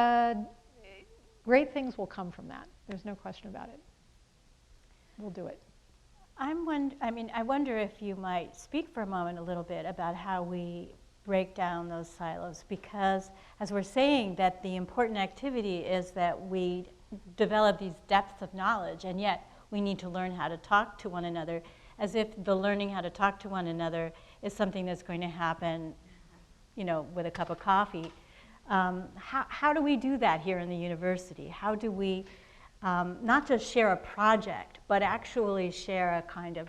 great things will come from that. There's no question about it. We'll do it. I wonder if you might speak for a moment a little bit about how we break down those silos, because as we're saying that the important activity is that we develop these depths of knowledge, and yet we need to learn how to talk to one another, as if the learning how to talk to one another is something that's going to happen, with a cup of coffee. How do we do that here in the university? How do we not just share a project, but actually share a kind of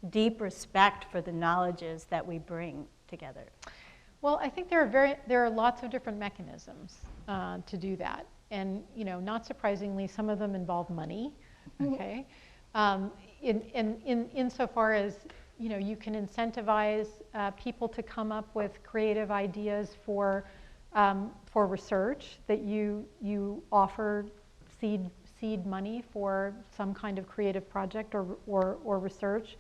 deep respect for the knowledges that we bring together? Well, I think there are lots of different mechanisms to do that, and not surprisingly, some of them involve money. Okay, insofar as you can incentivize people to come up with creative ideas for research, that you offer seed money for some kind of creative project or research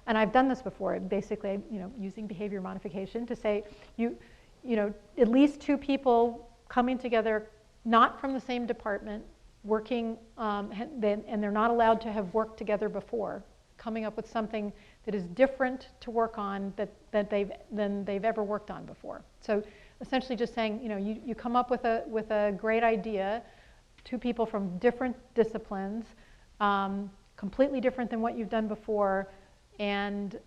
and I've done this before, basically, using behavior modification to say, at least two people coming together, not from the same department, working, and they're not allowed to have worked together before, coming up with something that is different to work on than they've ever worked on before. So essentially just saying, you come up with a great idea, two people from different disciplines, completely different than what you've done before, and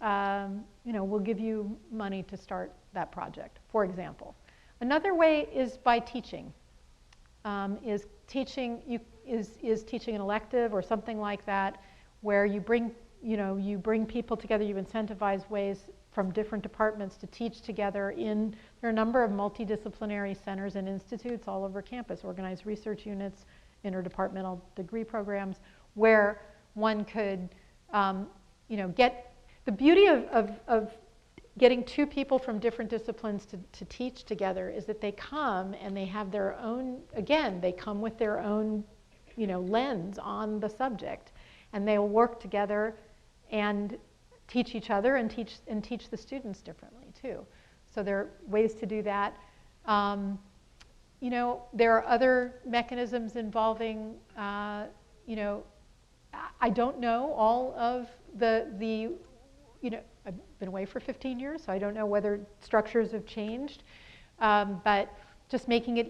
we'll give you money to start that project, for example. Another way is by teaching. Is teaching an elective or something like that, where you bring people together, you incentivize ways from different departments to teach together. There are a number of multidisciplinary centers and institutes all over campus, organized research units, interdepartmental degree programs, where one could get the beauty of getting two people from different disciplines to teach together is that they come and they have their own, again, they come with their own lens on the subject, and they'll work together and teach each other and teach the students differently too. So there are ways to do that. There are other mechanisms involving, I don't know all of the I've been away for 15 years, so I don't know whether structures have changed, but just making it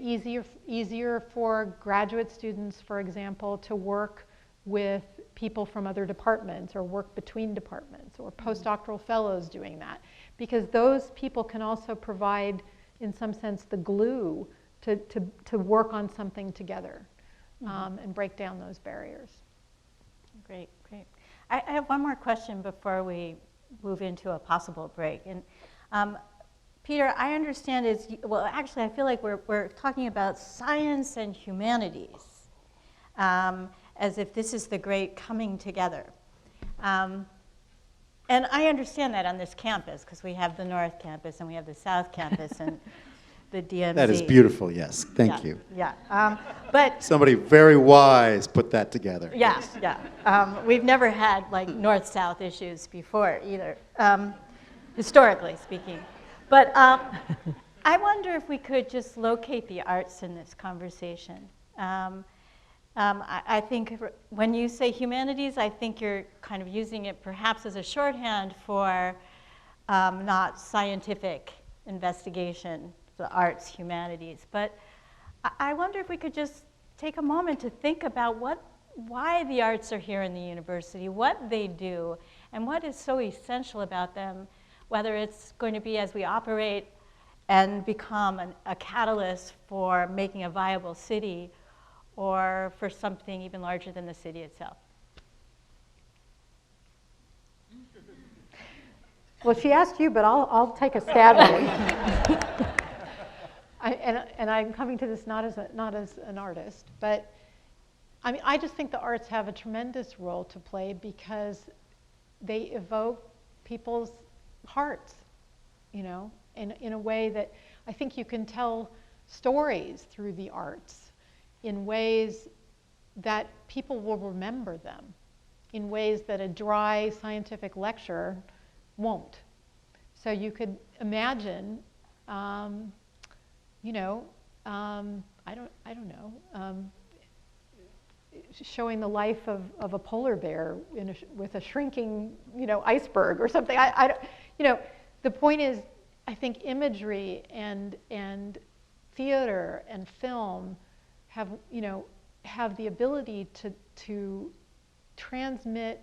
easier for graduate students, for example, to work with people from other departments or work between departments, or postdoctoral fellows doing that, because those people can also provide, in some sense, the glue to work on something together, and break down those barriers. Great. I have one more question before we move into a possible break. And Peter, I understand actually I feel like we're talking about science and humanities, as if this is the great coming together. And I understand that on this campus, because we have the North Campus and we have the South Campus and the DMZ. That is beautiful, yes. Thank you. Yeah. But somebody very wise put that together. Yeah. We've never had North-South issues before either, historically speaking. But I wonder if we could just locate the arts in this conversation. I think when you say humanities, I think you're kind of using it perhaps as a shorthand for not scientific investigation, the arts, humanities. But I wonder if we could just take a moment to think about why the arts are here in the university, what they do, and what is so essential about them, whether it's going to be as we operate and become a catalyst for making a viable city, or for something even larger than the city itself. Well, she asked you, but I'll take a stab at it. And I'm coming to this not as an artist, but I just think the arts have a tremendous role to play, because they evoke people's hearts, in a way that I think you can tell stories through the arts in ways that people will remember them in ways that a dry scientific lecture won't. So you could imagine, you know, I don't know, showing the life of a polar bear with a shrinking, you know, iceberg or something. You know, the point is, I think imagery and theater and film have, you know, have the ability to transmit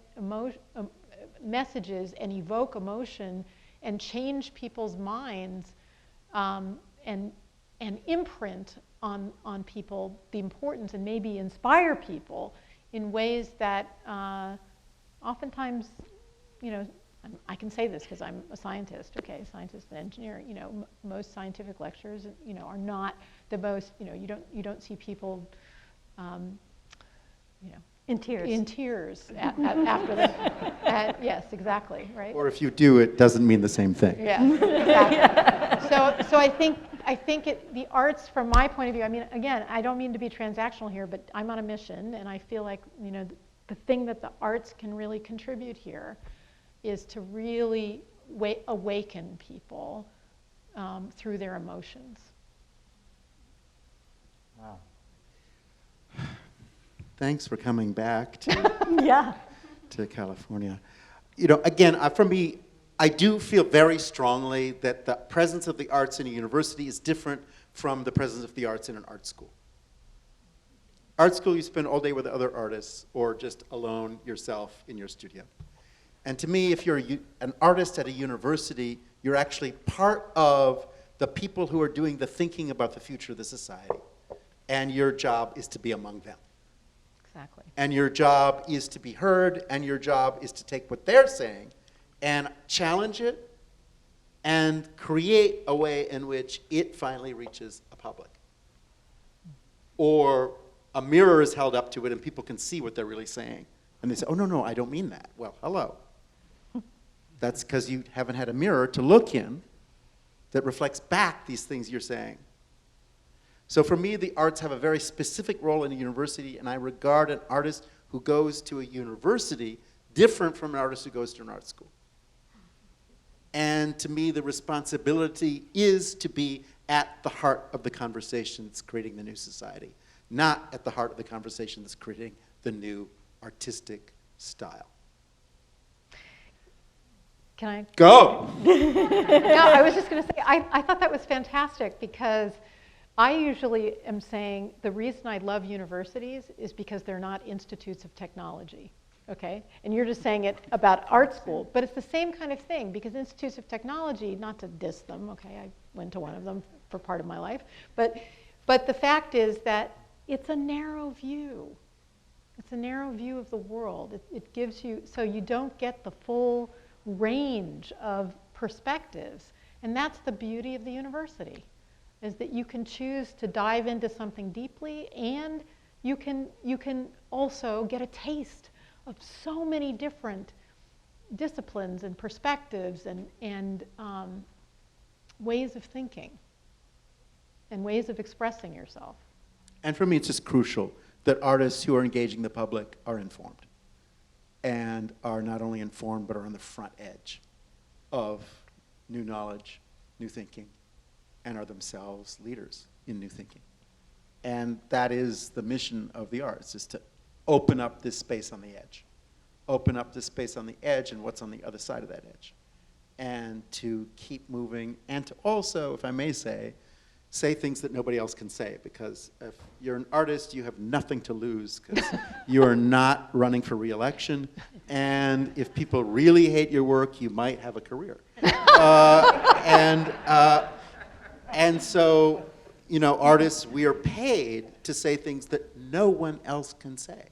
messages and evoke emotion and change people's minds, and imprint on people the importance, and maybe inspire people in ways that oftentimes, you know, I can say this because I'm a scientist, okay, scientist and engineer. You know, most scientific lectures, you know, are not the most. You know, you don't see people, you know, in tears after that. Yes, exactly, right. Or if you do, it doesn't mean the same thing. Yeah, exactly. So I think the arts, from my point of view, I mean, again, I don't mean to be transactional here, but I'm on a mission, and I feel like, you know, the thing that the arts can really contribute here is to really awaken people through their emotions. Wow. Thanks for coming back to, Yeah. to California. You know, again, for me, I do feel very strongly that the presence of the arts in a university is different from the presence of the arts in an art school. Art school, you spend all day with other artists or just alone yourself in your studio. And to me, if you're an artist at a university, you're actually part of the people who are doing the thinking about the future of the society. And your job is to be among them. Exactly. And your job is to be heard, and your job is to take what they're saying and challenge it and create a way in which it finally reaches a public. Or a mirror is held up to it and people can see what they're really saying. And they say, oh, no, I don't mean that. Well, hello. That's because you haven't had a mirror to look in that reflects back these things you're saying. So for me, the arts have a very specific role in a university, and I regard an artist who goes to a university different from an artist who goes to an art school. And to me, the responsibility is to be at the heart of the conversation that's creating the new society, not at the heart of the conversation that's creating the new artistic style. Can I? Go! No, I was just going to say, I thought that was fantastic, because I usually am saying the reason I love universities is because they're not institutes of technology, okay? And you're just saying it about art school, but it's the same kind of thing, because institutes of technology, not to diss them, okay, I went to one of them for part of my life, but the fact is that it's a narrow view. It's a narrow view of the world. It gives you, so you don't get the full range of perspectives, and that's the beauty of the university, is that you can choose to dive into something deeply, and you can also get a taste of so many different disciplines and perspectives and ways of thinking and ways of expressing yourself. And for me, it's just crucial that artists who are engaging the public are informed, and are not only informed, but are on the front edge of new knowledge, new thinking, and are themselves leaders in new thinking. And that is the mission of the arts, is to open up this space on the edge. Open up this space on the edge and what's on the other side of that edge. And to keep moving, and to also, if I may say things that nobody else can say, because if you're an artist, you have nothing to lose, because you are not running for re-election, and if people really hate your work, you might have a career. And so, you know, artists, we are paid to say things that no one else can say,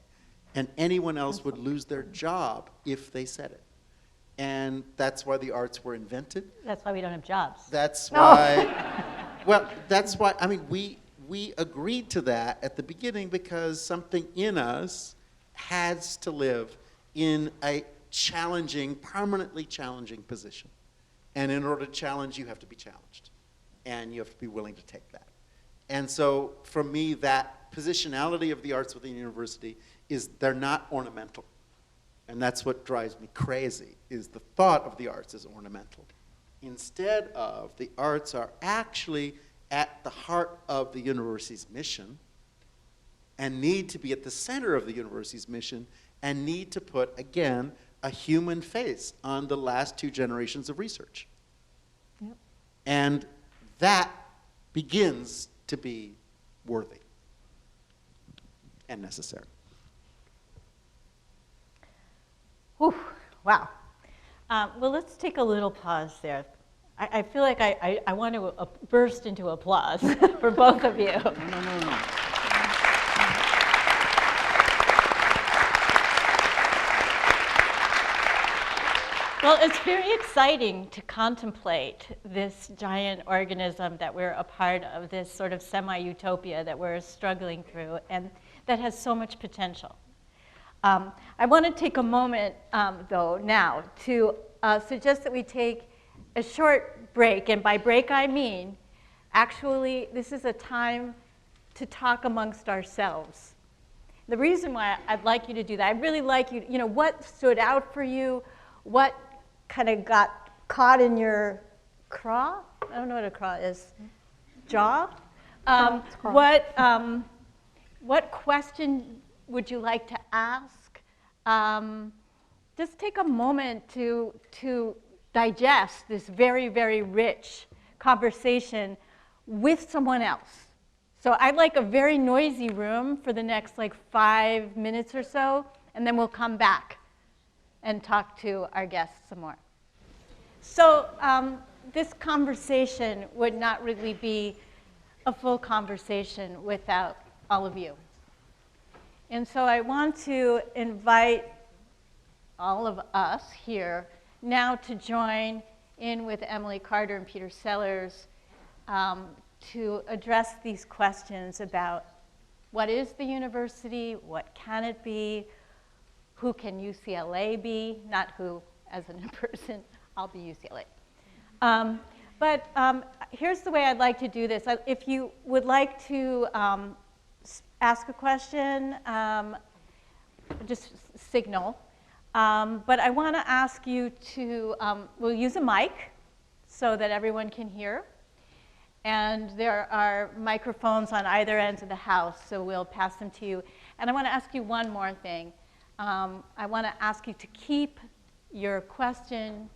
and anyone else would lose their job if they said it. And that's why the arts were invented. That's why we don't have jobs. That's why, well, that's why, I mean, we agreed to that at the beginning because something in us has to live in a challenging, permanently challenging position. And in order to challenge, you have to be challenged. And you have to be willing to take that. And so for me, that positionality of the arts within the university is they're not ornamental. And that's what drives me crazy, is the thought of the arts as ornamental. Instead of, the arts are actually at the heart of the university's mission and need to be at the center of the university's mission and need to put, again, a human face on the last 2 generations of research. Yep. And that begins to be worthy and necessary. Whew, wow. Well, let's take a little pause there. I feel like I want to burst into applause for both of you. No. Well, it's very exciting to contemplate this giant organism that we're a part of, this sort of semi-utopia that we're struggling through, and that has so much potential. I want to take a moment, though, now to suggest that we take a short break, and by break I mean, actually, this is a time to talk amongst ourselves. The reason why I'd like you to do that, I'd really like you, what stood out for you, what kind of got caught in your craw? I don't know what a craw is. Jaw? What question would you like to ask? Just take a moment to digest this very, very rich conversation with someone else. So I'd like a very noisy room for the next 5 minutes or so, and then we'll come back and talk to our guests some more. So this conversation would not really be a full conversation without all of you. And so I want to invite all of us here now to join in with Emily Carter and Peter Sellars to address these questions about what is the university, what can it be, who can UCLA be, not who as a person, I'll be UCLA. But here's the way I'd like to do this. If you would like to ask a question, just signal. But I want to ask you to, we'll use a mic so that everyone can hear. And there are microphones on either ends of the house, so we'll pass them to you. And I want to ask you one more thing. I want to ask you to keep your question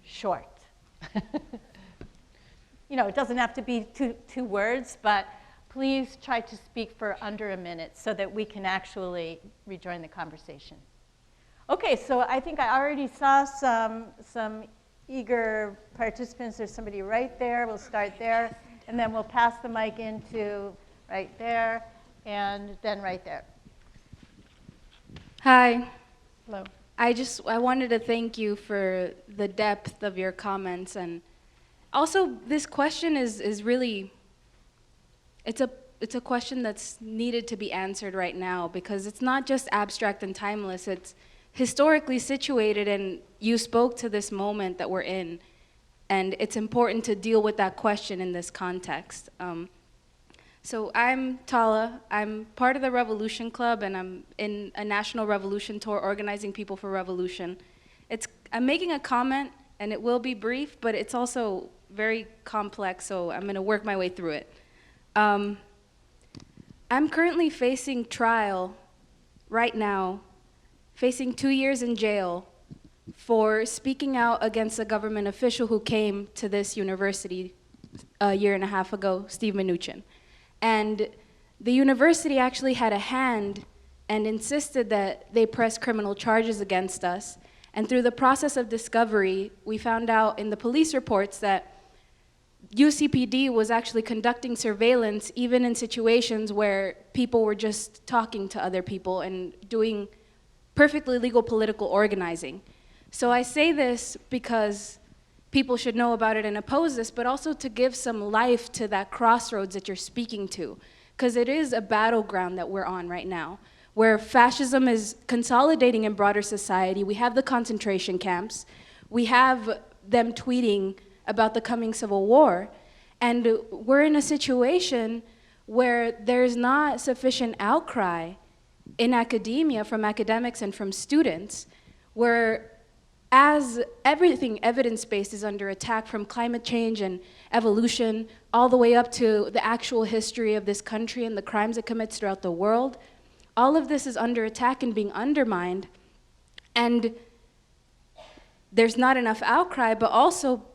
short. It doesn't have to be two words, but please try to speak for under a minute so that we can actually rejoin the conversation. Okay, so I think I already saw some eager participants. There's somebody right there. We'll start there, and then we'll pass the mic into right there, and then right there. Hi. Hello. I wanted to thank you for the depth of your comments, and also this question is really, it's a question that's needed to be answered right now, because it's not just abstract and timeless, it's historically situated, and you spoke to this moment that we're in, and it's important to deal with that question in this context. So I'm Tala. I'm part of the Revolution Club, and I'm in a national revolution tour organizing people for revolution. I'm making a comment, and it will be brief, but it's also very complex, so I'm going to work my way through it. I'm currently facing trial right now, facing 2 years in jail for speaking out against a government official who came to this university a year and a half ago, Steve Mnuchin. And the university actually had a hand and insisted that they press criminal charges against us. And through the process of discovery, we found out in the police reports that UCPD was actually conducting surveillance even in situations where people were just talking to other people and doing perfectly legal political organizing. So I say this because people should know about it and oppose this, but also to give some life to that crossroads that you're speaking to, because it is a battleground that we're on right now, where fascism is consolidating in broader society. We have the concentration camps. We have them tweeting about the coming civil war. And we're in a situation where there's not sufficient outcry in academia from academics and from students, where as everything evidence-based is under attack, from climate change and evolution all the way up to the actual history of this country and the crimes it commits throughout the world, all of this is under attack and being undermined. And there's not enough outcry, but also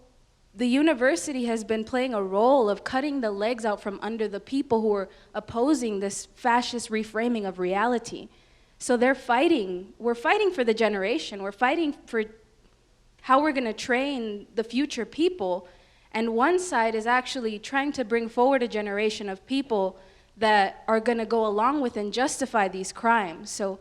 the university has been playing a role of cutting the legs out from under the people who are opposing this fascist reframing of reality. So they're fighting. We're fighting for the generation. We're fighting for how we're going to train the future people. And one side is actually trying to bring forward a generation of people that are going to go along with and justify these crimes. So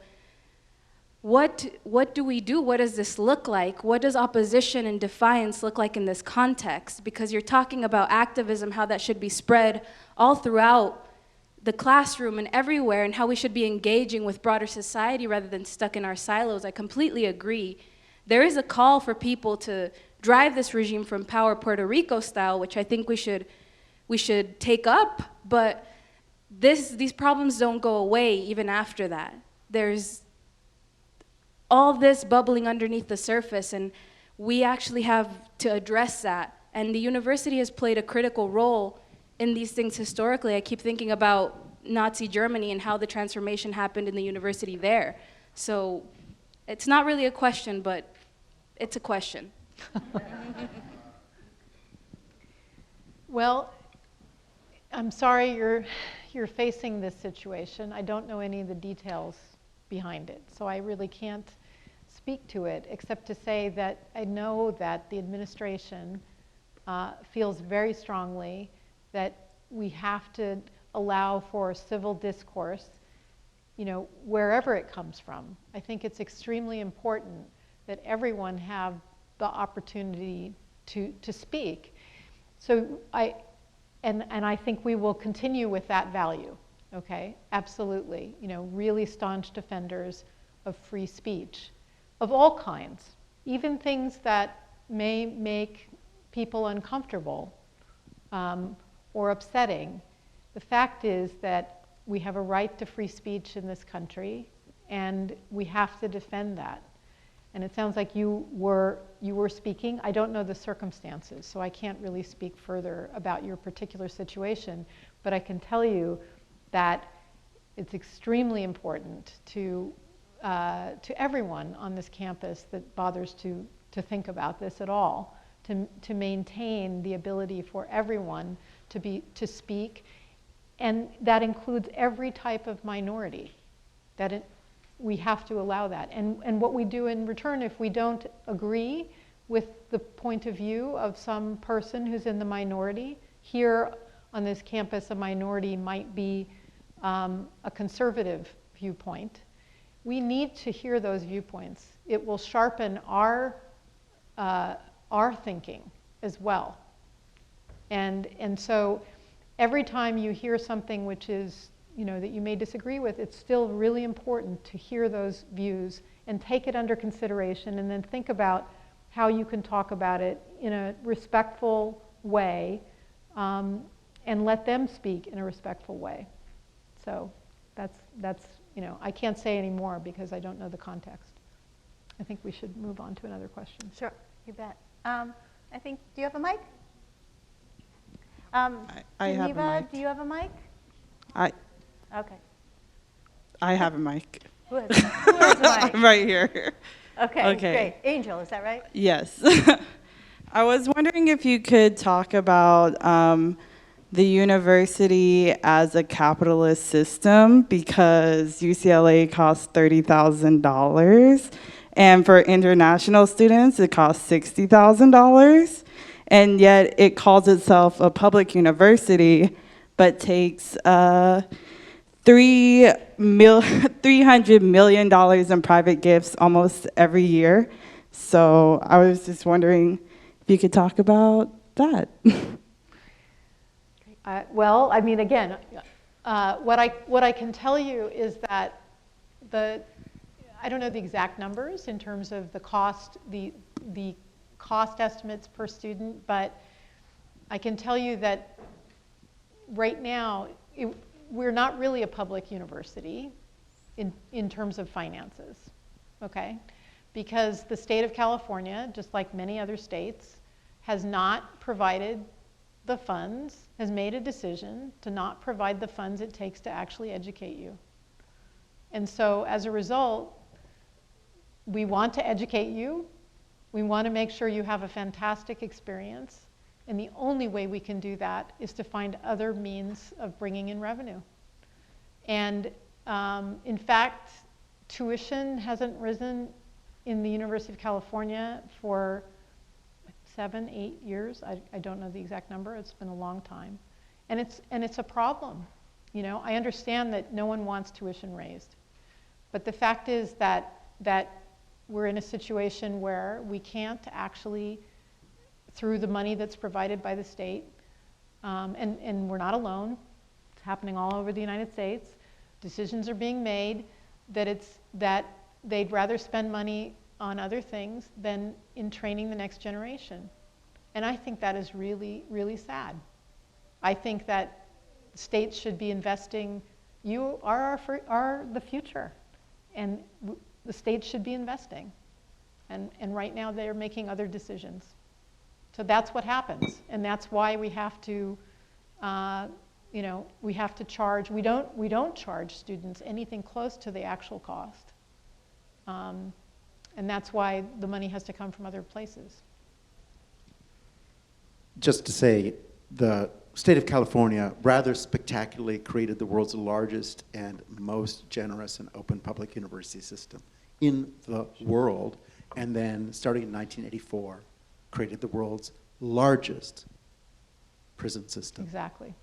what do we do? What does this look like? What does opposition and defiance look like in this context? Because you're talking about activism, how that should be spread all throughout the classroom and everywhere, and how we should be engaging with broader society rather than stuck in our silos. I completely agree. There is a call for people to drive this regime from power Puerto Rico style, which I think we should take up, but these problems don't go away even after that. There's all this bubbling underneath the surface, and we actually have to address that. And the university has played a critical role in these things historically. I keep thinking about Nazi Germany and how the transformation happened in the university there. So it's not really a question, but it's a question. Well, I'm sorry you're facing this situation. I don't know any of the details behind it, so I really can't speak to it, except to say that I know that the administration feels very strongly that we have to allow for civil discourse, wherever it comes from. I think it's extremely important that everyone have the opportunity to speak. So I think we will continue with that value. Okay, absolutely. Really staunch defenders of free speech of all kinds, even things that may make people uncomfortable or upsetting. The fact is that we have a right to free speech in this country, and we have to defend that. And it sounds like you were speaking. I don't know the circumstances, so I can't really speak further about your particular situation, but I can tell you that it's extremely important to everyone on this campus that bothers to think about this at all, to maintain the ability for everyone to speak, and that includes every type of minority. We have to allow that, and what we do in return if we don't agree with the point of view of some person who's in the minority. Here on this campus, a minority might be a conservative viewpoint. We need to hear those viewpoints. It will sharpen our thinking as well. And so every time you hear something which is, that you may disagree with, it's still really important to hear those views and take it under consideration, and then think about how you can talk about it in a respectful way, and let them speak in a respectful way. So that's I can't say any more because I don't know the context. I think we should move on to another question. Sure, you bet. I think, do you have a mic? I have a Geneva, mic. do you have a mic? Okay. I have a mic. Who has a mic? I'm right here. Okay, Okay. great. Angel, is that right? Yes. I was wondering if you could talk about the university as a capitalist system, because UCLA costs $30,000, and for international students it costs $60,000, and yet it calls itself a public university, but takes $300 million in private gifts almost every year. So I was just wondering if you could talk about that. Well, I mean, again, what I can tell you is that I don't know the exact numbers in terms of the cost estimates per student, but I can tell you that right now, we're not really a public university in terms of finances, okay? Because the state of California, just like many other states, has not provided the funds, has made a decision to not provide the funds it takes to actually educate you. And so as a result, we want to educate you. We want to make sure you have a fantastic experience. And the only way we can do that is to find other means of bringing in revenue. And in fact, tuition hasn't risen in the University of California for 7, 8 years. I don't know the exact number. It's been a long time. And it's a problem. You know, I understand that no one wants tuition raised. But the fact is that we're in a situation where we can't actually, through the money that's provided by the state, and we're not alone. It's happening all over the United States. Decisions are being made that they'd rather spend money on other things than in training the next generation. And I think that is really, really sad. I think that states should be investing. You are the future, and the states should be investing. And right now they're making other decisions. So that's what happens, and that's why we have to, we have to charge. We don't charge students anything close to the actual cost, and that's why the money has to come from other places. Just to say, the state of California rather spectacularly created the world's largest and most generous and open public university system in the world, and then starting in 1984, created the world's largest prison system. Exactly.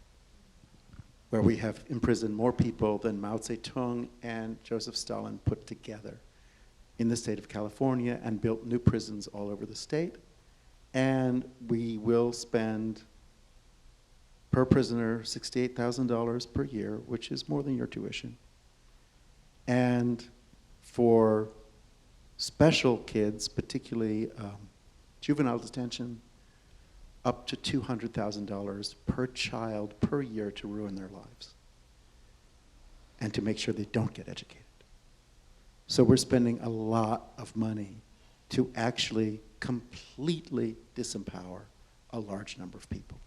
Where we have imprisoned more people than Mao Zedong and Joseph Stalin put together in the state of California, and built new prisons all over the state. And we will spend per prisoner $68,000 per year, which is more than your tuition. And for special kids, particularly juvenile detention, up to $200,000 per child per year to ruin their lives and to make sure they don't get educated. So we're spending a lot of money to actually completely disempower a large number of people.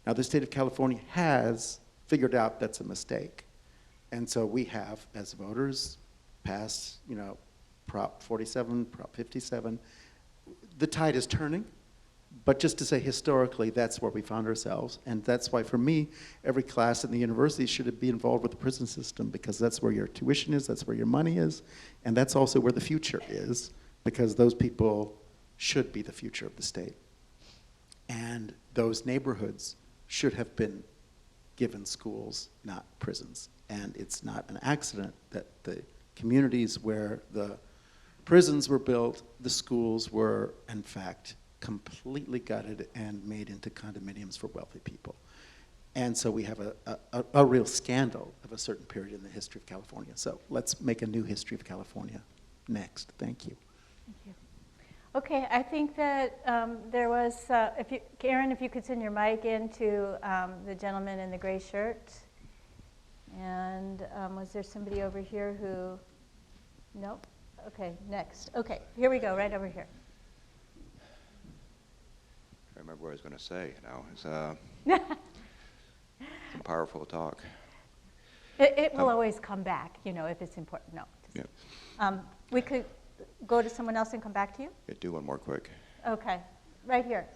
Now, the state of California has figured out that's a mistake. And so we have, as voters, passed, Prop 47, Prop 57. The tide is turning, but just to say historically, that's where we found ourselves. And that's why, for me, every class in the university should be involved with the prison system, because that's where your tuition is, that's where your money is, and that's also where the future is, because those people should be the future of the state. And those neighborhoods should have been given schools, not prisons. And it's not an accident that the communities where the prisons were built, the schools were, in fact, completely gutted and made into condominiums for wealthy people. And so we have a real scandal of a certain period in the history of California. So let's make a new history of California next. Thank you. Thank you. Okay, I think that there was, Karen, if you could send your mic in to the gentleman in the gray shirt. And was there somebody over here who, nope? Okay, next. Okay, here we go, right over here. I remember what I was going to say, It's some powerful talk. It will always come back, if it's important. No. Yeah. We could go to someone else and come back to you? Yeah, do one more quick. Okay, right here.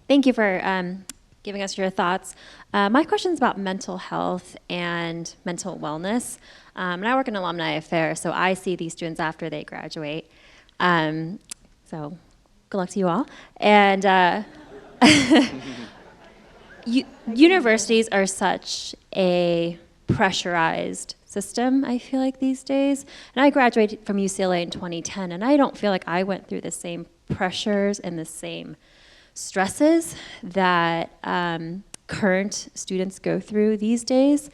Thank you for giving us your thoughts. My question is about mental health and mental wellness. And I work in alumni affairs, so I see these students after they graduate. So good luck to you all. And universities are such a pressurized system, I feel like, these days. And I graduated from UCLA in 2010, and I don't feel like I went through the same pressures and the same stresses that current students go through these days.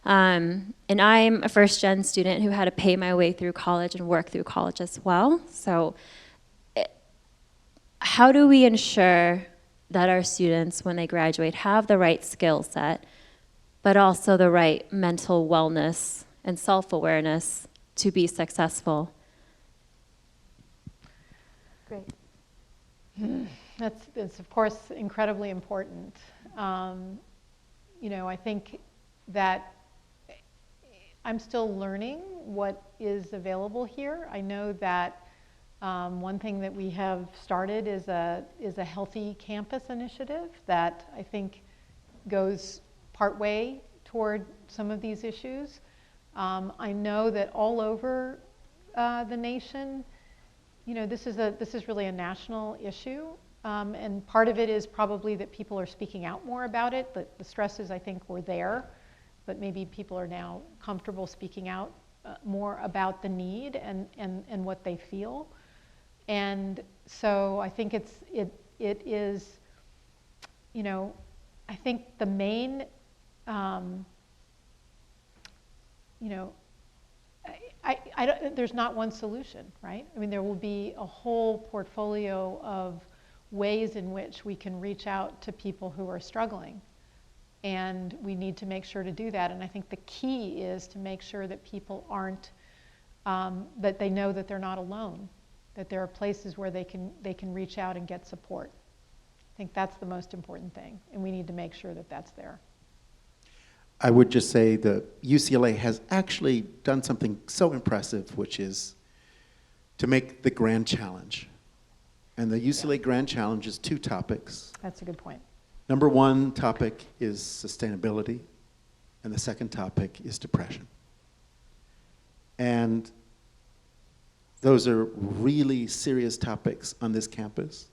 And I'm a first-gen student who had to pay my way through college and work through college as well. So how do we ensure that our students, when they graduate, have the right skill set, but also the right mental wellness and self-awareness to be successful? Great. That's of course incredibly important. You know, I think that I'm still learning what is available here. I know that one thing that we have started is a healthy campus initiative that I think goes partway toward some of these issues. I know that all over the nation, you know, this is really a national issue, and part of it is probably that people are speaking out more about it. The stresses, I think, were there, but maybe people are now comfortable speaking out more about the need and what they feel. And so I think it is, you know, I think the main, you know, there's not one solution, right? I mean, there will be a whole portfolio of ways in which we can reach out to people who are struggling. And we need to make sure to do that. And I think the key is to make sure that people aren't, that they know that they're not alone, that there are places where they can reach out and get support. I think that's the most important thing, and we need to make sure that that's there. I would just say that UCLA has actually done something so impressive, which is to make the grand challenge. And the UCLA Grand Challenge is 2 topics. That's a good point. Number 1 topic is sustainability, and the second topic is depression. And those are really serious topics on this campus.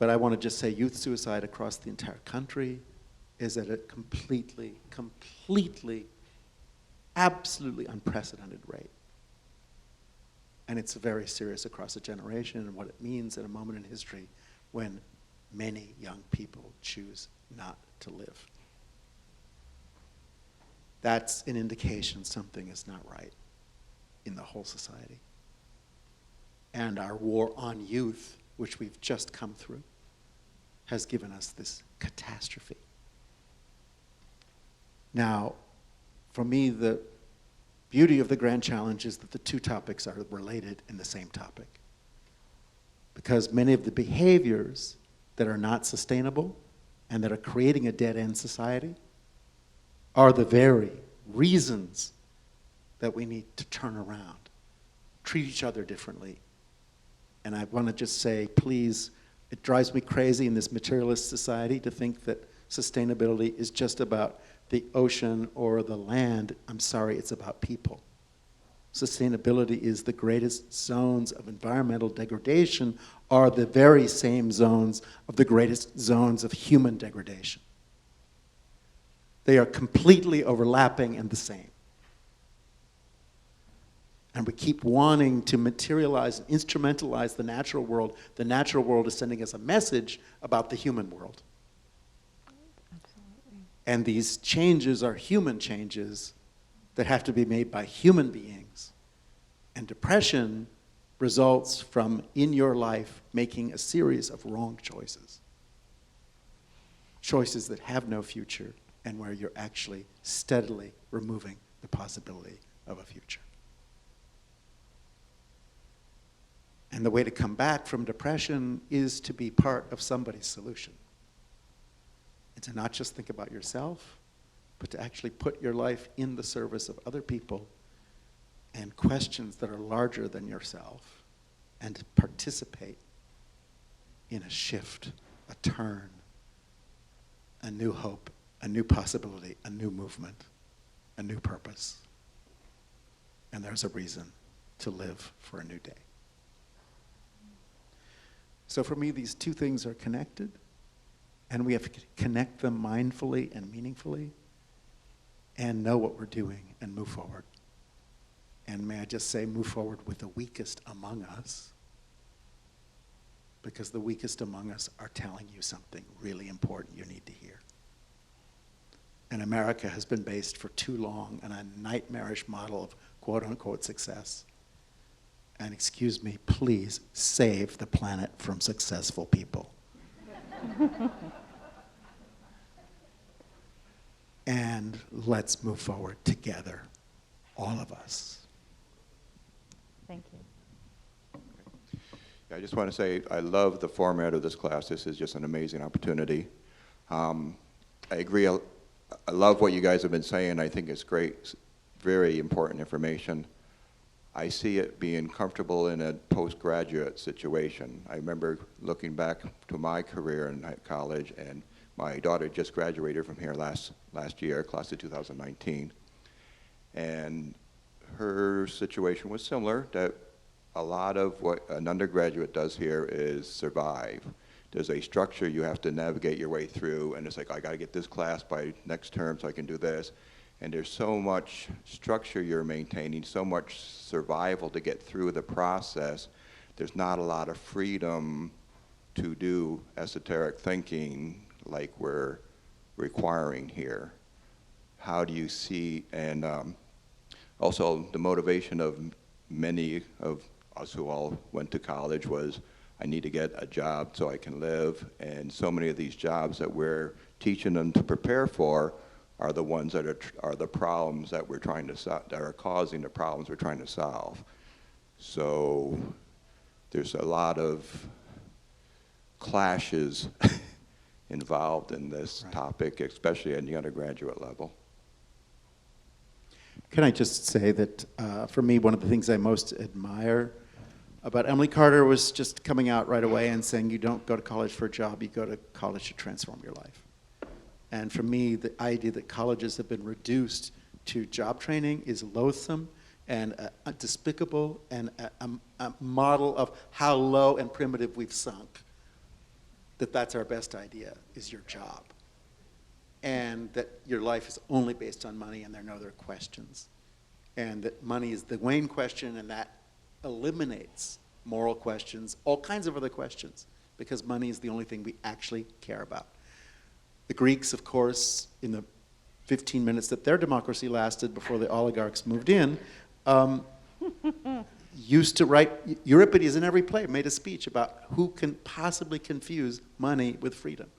But I want to just say youth suicide across the entire country is at a completely, absolutely unprecedented rate. And it's very serious across a generation, and what it means at a moment in history when many young people choose not to live. That's an indication something is not right in the whole society. And our war on youth, which we've just come through, has given us this catastrophe. Now, for me, the beauty of the Grand Challenge is that the 2 topics are related in the same topic. Because many of the behaviors that are not sustainable and that are creating a dead-end society are the very reasons that we need to turn around, treat each other differently. And I want to just say, please, it drives me crazy in this materialist society to think that sustainability is just about the ocean or the land. I'm sorry, it's about people. Sustainability is the greatest zones of environmental degradation are the very same zones of the greatest zones of human degradation. They are completely overlapping and the same. And we keep wanting to materialize and instrumentalize the natural world. The natural world is sending us a message about the human world. Absolutely. And these changes are human changes that have to be made by human beings. And depression results from, in your life, making a series of wrong choices. Choices that have no future and where you're actually steadily removing the possibility of a future. And the way to come back from depression is to be part of somebody's solution. And to not just think about yourself, but to actually put your life in the service of other people and questions that are larger than yourself, and to participate in a shift, a turn, a new hope, a new possibility, a new movement, a new purpose. And there's a reason to live for a new day. So for me, these 2 things are connected, and we have to connect them mindfully and meaningfully, and know what we're doing and move forward. And may I just say, move forward with the weakest among us, because the weakest among us are telling you something really important you need to hear. And America has been based for too long on a nightmarish model of quote-unquote success. and excuse me, please save the planet from successful people. And let's move forward together, all of us. Thank you. I just want to say I love the format of this class. This is just an amazing opportunity. I agree. I love what you guys have been saying. I think it's great, very important information. I see it being comfortable in a postgraduate situation. I remember looking back to my career in college, and my daughter just graduated from here last year, class of 2019. And her situation was similar, that a lot of what an undergraduate does here is survive. There's a structure you have to navigate your way through, and it's like, I gotta get this class by next term so I can do this. And there's so much structure you're maintaining, so much survival to get through the process. There's not a lot of freedom to do esoteric thinking like we're requiring here. How do you see, and also the motivation of many of us who all went to college was, I need to get a job so I can live, and so many of these jobs that we're teaching them to prepare for are the ones that are the problems that we're trying to solve, that are causing the problems we're trying to solve. So there's a lot of clashes involved in this topic, especially at the undergraduate level. Can I just say that for me, one of the things I most admire about Emily Carter was just coming out right away and saying, you don't go to college for a job, you go to college to transform your life. And for me, the idea that colleges have been reduced to job training is loathsome and despicable, and a model of how low and primitive we've sunk. That's our best idea, is your job. And that your life is only based on money and there are no other questions. And that money is the main question, and that eliminates moral questions, all kinds of other questions, because money is the only thing we actually care about. The Greeks, of course, in the 15 minutes that their democracy lasted before the oligarchs moved in, used to write, Euripides in every play made a speech about who can possibly confuse money with freedom.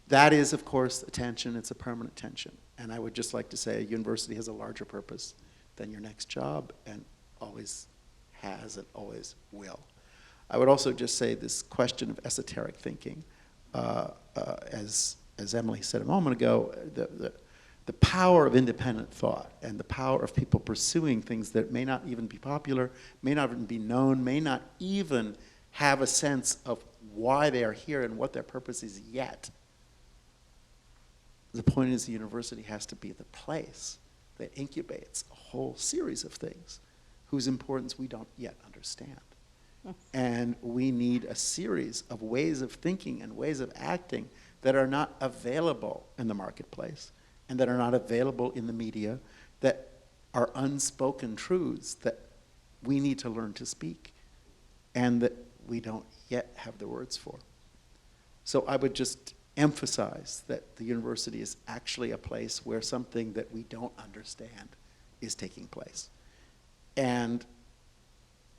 That is, of course, a tension. It's a permanent tension. And I would just like to say a university has a larger purpose than your next job, and always has and always will. I would also just say this question of esoteric thinking, as Emily said a moment ago, the power of independent thought and the power of people pursuing things that may not even be popular, may not even be known, may not even have a sense of why they are here and what their purpose is yet. The point is the university has to be the place that incubates a whole series of things whose importance we don't yet understand. And we need a series of ways of thinking and ways of acting that are not available in the marketplace and that are not available in the media, that are unspoken truths that we need to learn to speak and that we don't yet have the words for. So I would just emphasize that the university is actually a place where something that we don't understand is taking place. And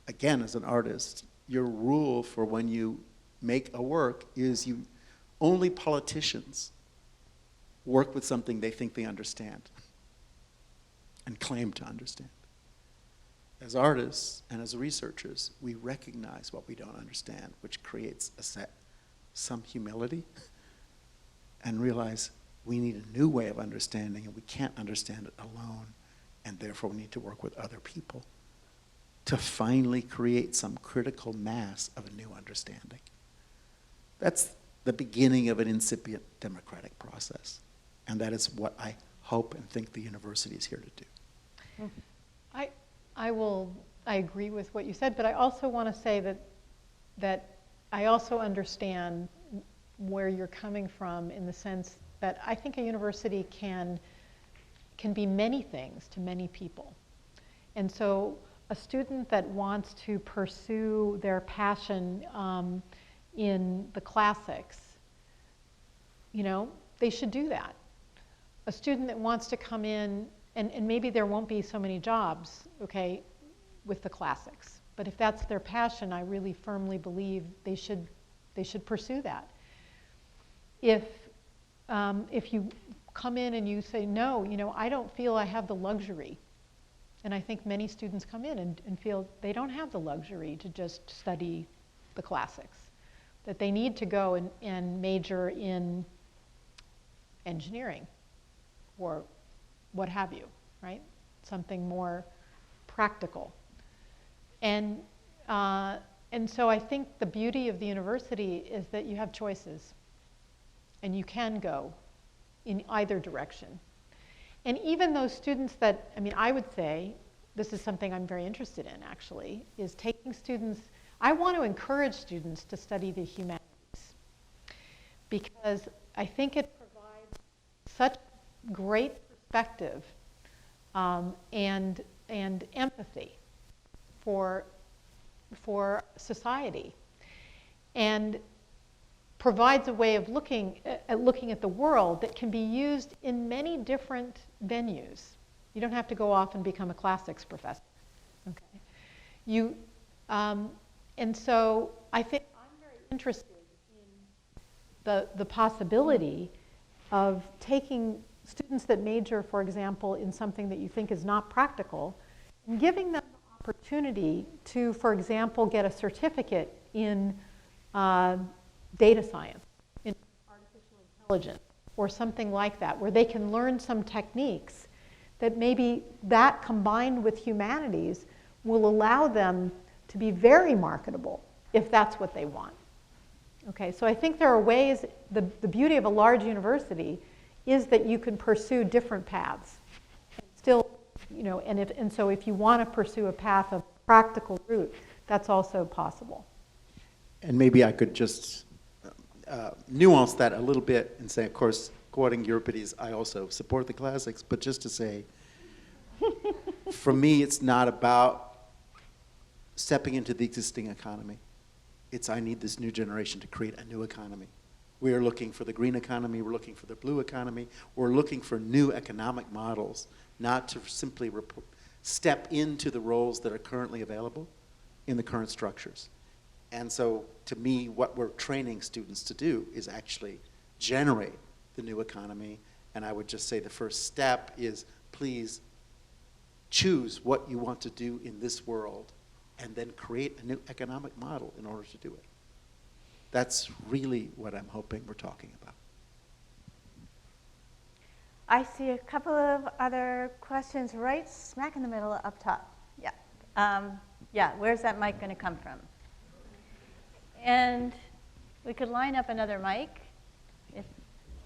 again, as an artist, your rule for when you make a work is only politicians work with something they think they understand and claim to understand. As artists and as researchers, we recognize what we don't understand, which creates some humility, and realize we need a new way of understanding, and we can't understand it alone, and therefore we need to work with other people to finally create some critical mass of a new understanding. That's the beginning of an incipient democratic process, and that is what I hope and think the university is here to do. I agree with what you said, but I also want to say that I also understand where you're coming from, in the sense that I think a university can be many things to many people. And so a student that wants to pursue their passion in the classics, they should do that. A student that wants to come in, and maybe there won't be so many jobs, okay, with the classics. But if that's their passion, I really firmly believe they should pursue that. If you come in and you say, no, I don't feel I have the luxury, and I think many students come in and feel they don't have the luxury to just study the classics, that they need to go and major in engineering or what have you, right? Something more practical. And so I think the beauty of the university is that you have choices and you can go in either direction. And even those students that, I would say, this is something I'm very interested in actually, is taking students, I want to encourage students to study the humanities because I think it provides such great perspective and empathy for society, and provides a way of looking at the world that can be used in many different venues. You don't have to go off and become a classics professor. Okay, and so I think I'm very interested in the possibility of taking students that major, for example, in something that you think is not practical, and giving them the opportunity to, for example, get a certificate in data science, in artificial intelligence, or something like that, where they can learn some techniques that maybe that combined with humanities will allow them to be very marketable if that's what they want. Okay, so I think there are ways, the beauty of a large university is that you can pursue different paths. And still, and so if you want to pursue a path of practical route, that's also possible. And maybe I could just nuance that a little bit and say, of course, quoting Euripides, I also support the classics, but just to say, for me, it's not about stepping into the existing economy. It's I need this new generation to create a new economy. We are looking for the green economy, we're looking for the blue economy, we're looking for new economic models, not to simply step into the roles that are currently available in the current structures. And so, to me, what we're training students to do is actually generate the new economy. And I would just say the first step is please choose what you want to do in this world and then create a new economic model in order to do it. That's really what I'm hoping we're talking about. I see a couple of other questions right smack in the middle up top. Yeah, where's that mic going to come from? And we could line up another mic if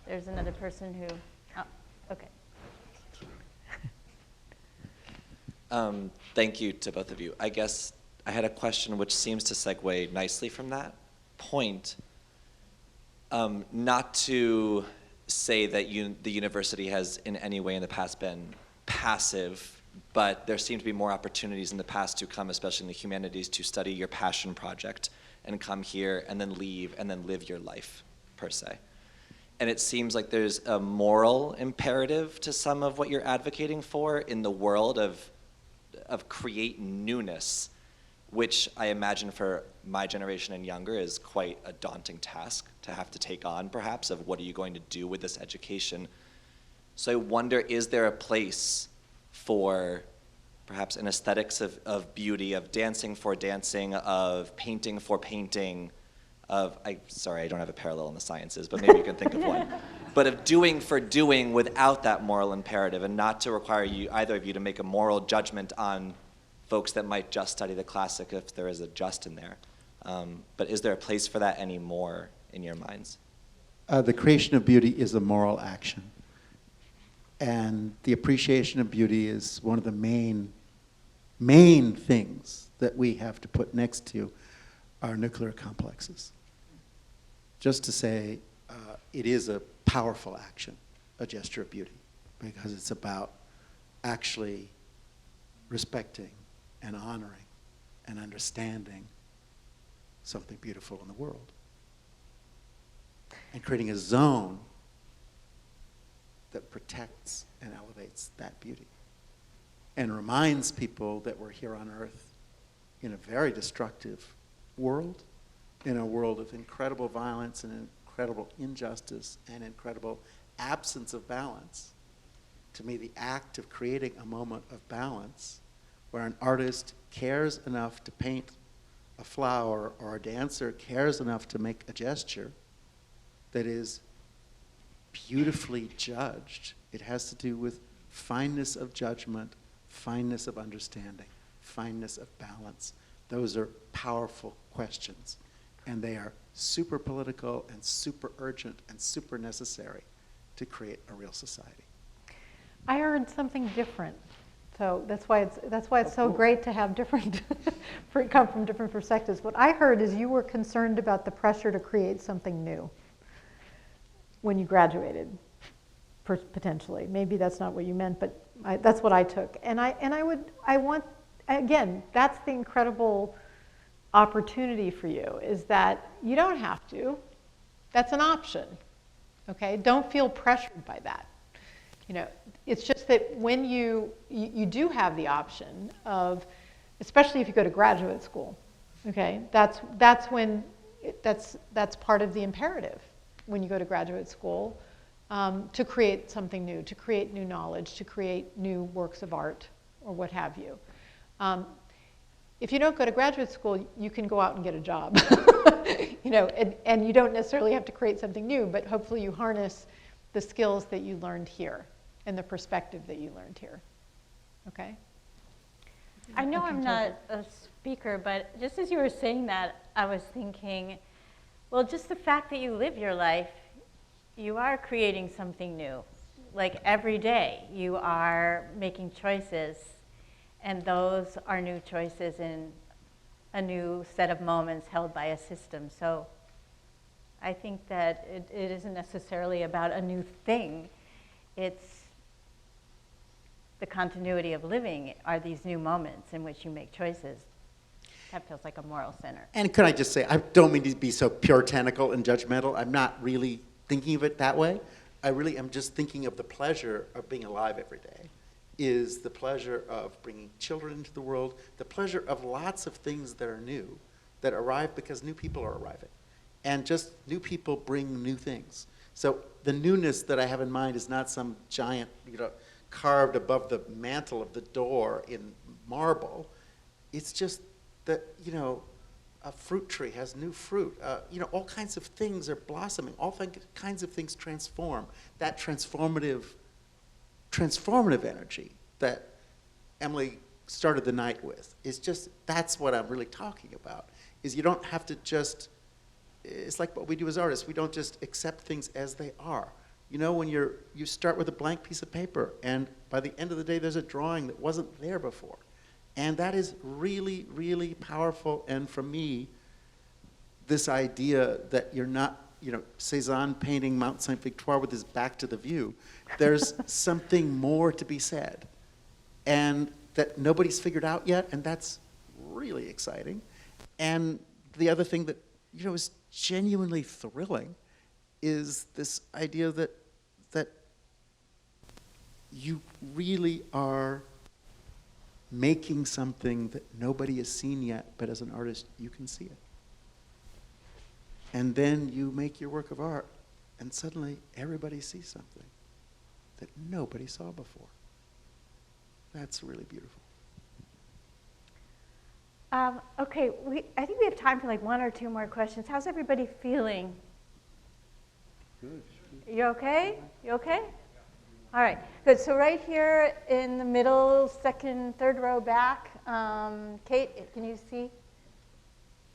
there's another person who, okay. Thank you to both of you. I guess I had a question which seems to segue nicely from that point. Not to say that the university has in any way in the past been passive, but there seem to be more opportunities in the past to come, especially in the humanities, to study your passion project and come here and then leave and then live your life, per se. And it seems like there's a moral imperative to some of what you're advocating for in the world of create newness, which I imagine for my generation and younger is quite a daunting task to have to take on, perhaps, of what are you going to do with this education. So I wonder, is there a place for perhaps an aesthetics of beauty, of dancing for dancing, of painting for painting, sorry, I don't have a parallel in the sciences, but maybe you can think of one. But of doing for doing without that moral imperative, and not to require either of you to make a moral judgment on folks that might just study the classic if there is a just in there. But is there a place for that anymore in your minds? The creation of beauty is a moral action. And the appreciation of beauty is one of the main things that we have to put next to our nuclear complexes. Just to say, it is a powerful action, a gesture of beauty, because it's about actually respecting and honoring and understanding something beautiful in the world. And creating a zone that protects and elevates that beauty. And reminds people that we're here on Earth in a very destructive world, in a world of incredible violence and incredible injustice and incredible absence of balance. To me, the act of creating a moment of balance where an artist cares enough to paint a flower or a dancer cares enough to make a gesture that is beautifully judged. It has to do with fineness of judgment, fineness of understanding, fineness of balance. Those are powerful questions, and they are super political and super urgent and super necessary to create a real society. I heard something different. So that's why it's so great to have different, come from different perspectives. What I heard is you were concerned about the pressure to create something new when you graduated, potentially. Maybe that's not what you meant, but that's what I took. And I want, again, that's the incredible opportunity for you, is that you don't have to. That's an option, okay? Don't feel pressured by that. You know, it's just that when you do have the option of, especially if you go to graduate school, okay, that's when, that's part of the imperative when you go to graduate school, to create something new, to create new knowledge, to create new works of art, or what have you. If you don't go to graduate school, you can go out and get a job, you know, and you don't necessarily have to create something new, but hopefully you harness the skills that you learned here and the perspective that you learned here, okay? I know I'm not a speaker, but just as you were saying that, I was thinking, well, just the fact that you live your life, you are creating something new. Like every day, you are making choices, and those are new choices in a new set of moments held by a system. So I think that it isn't necessarily about a new thing. It's the continuity of living are these new moments in which you make choices. That feels like a moral center. And could I just say, I don't mean to be so puritanical and judgmental. I'm not really thinking of it that way. I really am just thinking of the pleasure of being alive every day, is the pleasure of bringing children into the world, the pleasure of lots of things that are new, that arrive because new people are arriving. And just new people bring new things. So the newness that I have in mind is not some giant, you know, carved above the mantle of the door in marble. It's just that, you know, a fruit tree has new fruit. You know, all kinds of things are blossoming. All kinds of things transform. That transformative energy that Emily started the night with is just, that's what I'm really talking about, is you don't have to just, it's like what we do as artists. We don't just accept things as they are. You know, when you start with a blank piece of paper, and by the end of the day, there's a drawing that wasn't there before. And that is really, really powerful. And for me, this idea that you're not, you know, Cézanne painting Mount Saint Victoire with his back to the view, there's something more to be said. And that nobody's figured out yet, and that's really exciting. And the other thing that, you know, is genuinely thrilling is this idea that you really are making something that nobody has seen yet, but as an artist, you can see it. And then you make your work of art, and suddenly everybody sees something that nobody saw before. That's really beautiful. Okay, I think we have time for like one or two more questions. How's everybody feeling? Good. You okay? You okay? All right, good. So right here in the middle, second, third row back, Kate, can you see?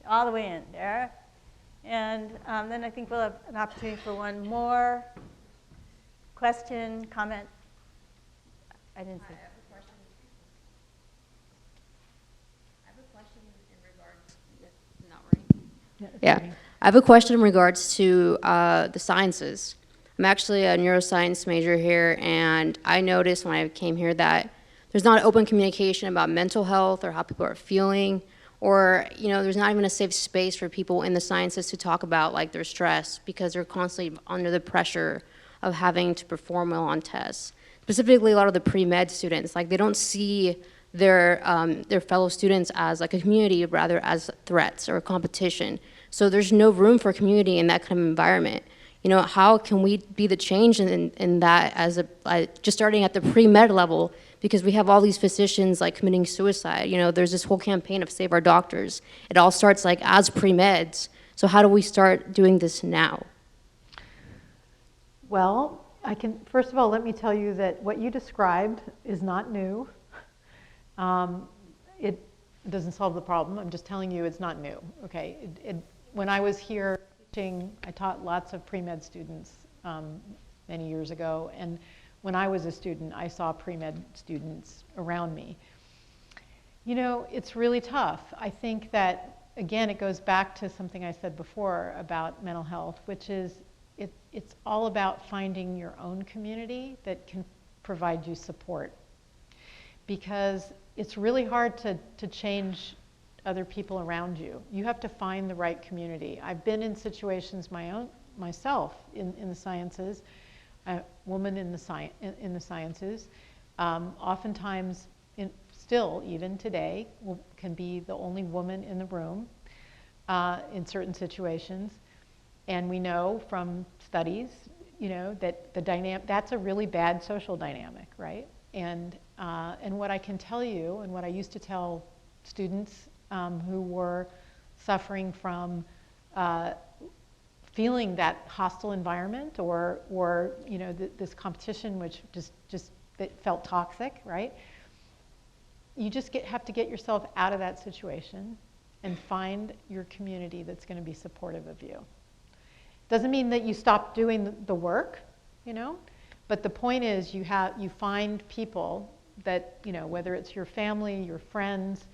All the way in there. And then I think we'll have an opportunity for one more question, comment. I didn't see. I have a question. I have a question in regards, not working. Yeah, I have a question in regards to the sciences. I'm actually a neuroscience major here, and I noticed when I came here that there's not open communication about mental health or how people are feeling, or, you know, there's not even a safe space for people in the sciences to talk about like their stress, because they're constantly under the pressure of having to perform well on tests. Specifically, a lot of the pre-med students, like they don't see their fellow students as like a community rather as threats or competition. So there's no room for community in that kind of environment. You know, how can we be the change in that as just starting at the pre-med level, because we have all these physicians like committing suicide. You know, there's this whole campaign of Save Our Doctors. It all starts like as pre-meds. So how do we start doing this now? Well, first of all, let me tell you that what you described is not new. It doesn't solve the problem. I'm just telling you it's not new, okay? When I was here teaching, I taught lots of pre-med students many years ago, and when I was a student, I saw pre-med students around me. You know, it's really tough. I think that, again, it goes back to something I said before about mental health, which is it's all about finding your own community that can provide you support. Because it's really hard to change other people around you. You have to find the right community. I've been in situations myself in the sciences, a woman in the sciences, oftentimes, still even today, can be the only woman in the room in certain situations. And we know from studies, you know, that that's a really bad social dynamic, right? And what I can tell you, and what I used to tell students who were suffering from feeling that hostile environment, or you know, this competition, which just that felt toxic, right? You just have to get yourself out of that situation and find your community that's going to be supportive of you. Doesn't mean that you stop doing the work, you know, but the point is you find people that, you know, whether it's your family, your friends,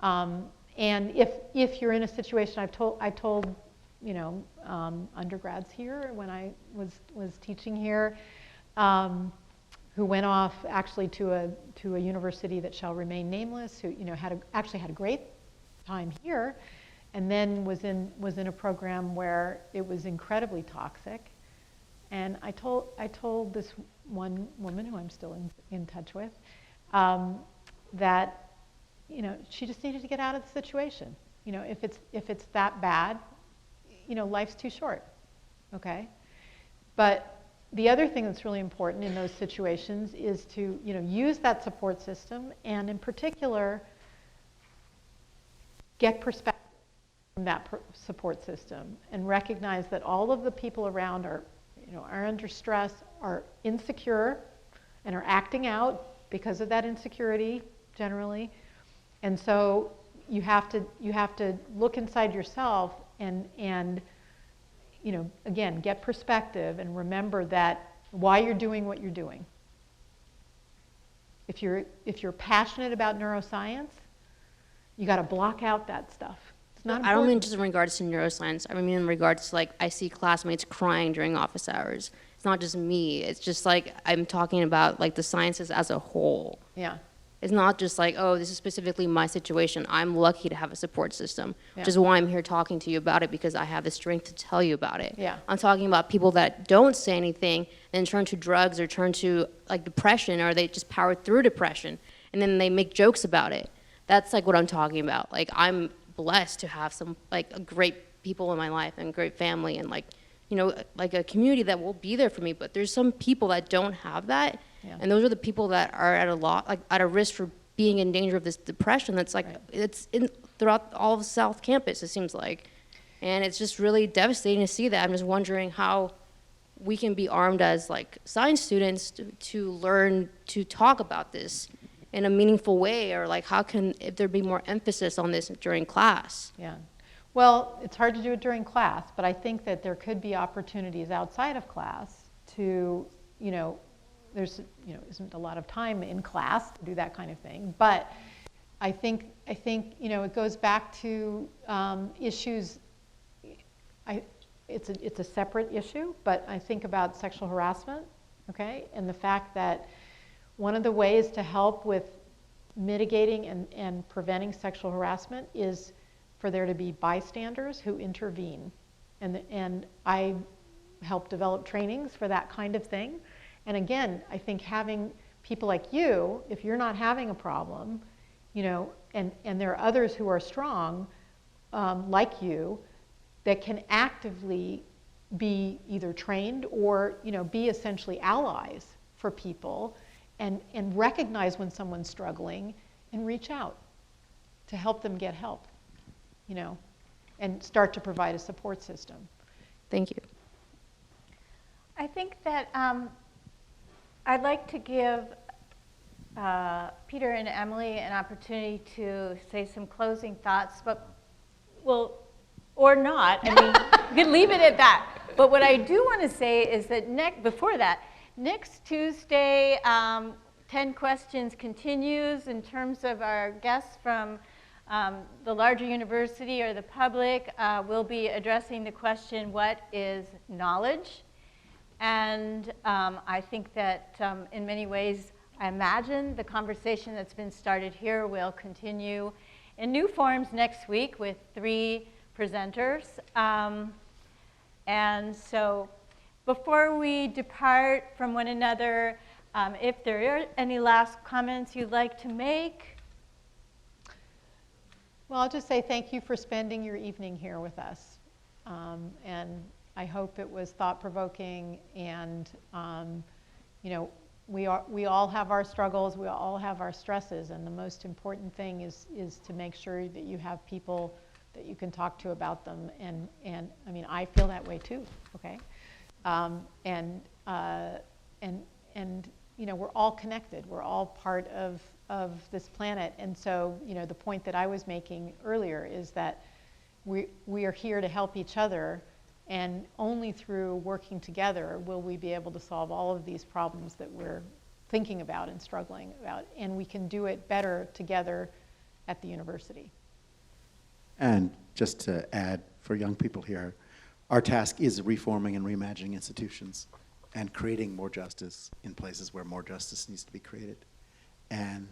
and if you're in a situation, I told you know, undergrads here when I was teaching here, who went off actually to a university that shall remain nameless, who, you know, actually had a great time here, and then was in a program where it was incredibly toxic. And I told this one woman who I'm still in touch with, that, you know, she just needed to get out of the situation. You know, if it's that bad, you know, life's too short, okay? But the other thing that's really important in those situations is to, you know, use that support system, and in particular, get perspective from that support system, and recognize that all of the people around are under stress, are insecure, and are acting out because of that insecurity generally. And so you have to look inside yourself and you know, again, get perspective and remember that why you're doing what you're doing. If you're passionate about neuroscience, you got to block out that stuff. It's not important. I don't mean just in regards to neuroscience. I mean in regards to, like, I see classmates crying during office hours. It's not just me. It's just like I'm talking about, like, the sciences as a whole. Yeah. It's not just like, oh, this is specifically my situation. I'm lucky to have a support system, which is why I'm here talking to you about it, because I have the strength to tell you about it. Yeah. I'm talking about people that don't say anything, then turn to drugs or turn to, like, depression, or they just power through depression, and then they make jokes about it. That's, like, what I'm talking about. Like, I'm blessed to have some, like, great people in my life and great family and, like, you know, like a community that will be there for me. But there's some people that don't have that. Yeah. And those are the people that are at a risk for being in danger of this depression that's like, it's throughout all of South Campus, it seems like. And it's just really devastating to see that. I'm just wondering how we can be armed as, like, science students to learn to talk about this in a meaningful way, or, like, how can there be more emphasis on this during class? Yeah. Well, it's hard to do it during class, but I think that there could be opportunities outside of class to, you know, there's, you know, isn't a lot of time in class to do that kind of thing, but I think, you know, it goes back to issues. It's a separate issue, but I think about sexual harassment, okay, and the fact that one of the ways to help with mitigating and preventing sexual harassment is for there to be bystanders who intervene, and I help develop trainings for that kind of thing. And again, I think having people like you, if you're not having a problem, you know, and there are others who are strong, like you, that can actively be either trained or, you know, be essentially allies for people and recognize when someone's struggling and reach out to help them get help, you know, and start to provide a support system. Thank you. I think that I'd like to give Peter and Emily an opportunity to say some closing thoughts, but well, or not. I mean, you can leave it at that. But what I do want to say is that before that, next Tuesday, 10 Questions continues in terms of our guests from the larger university or the public. We'll be addressing the question, what is knowledge? And I think that in many ways, I imagine the conversation that's been started here will continue in new forms next week with 3 presenters. And so before we depart from one another, if there are any last comments you'd like to make. Well, I'll just say thank you for spending your evening here with us. And I hope it was thought-provoking, and you know, we all have our struggles, we all have our stresses, and the most important thing is to make sure that you have people that you can talk to about them. And I mean, I feel that way too. Okay, and you know, we're all connected. We're all part of this planet, and so you know, the point that I was making earlier is that we are here to help each other. And only through working together will we be able to solve all of these problems that we're thinking about and struggling about. And we can do it better together at the university. And just to add for young people here, our task is reforming and reimagining institutions and creating more justice in places where more justice needs to be created, and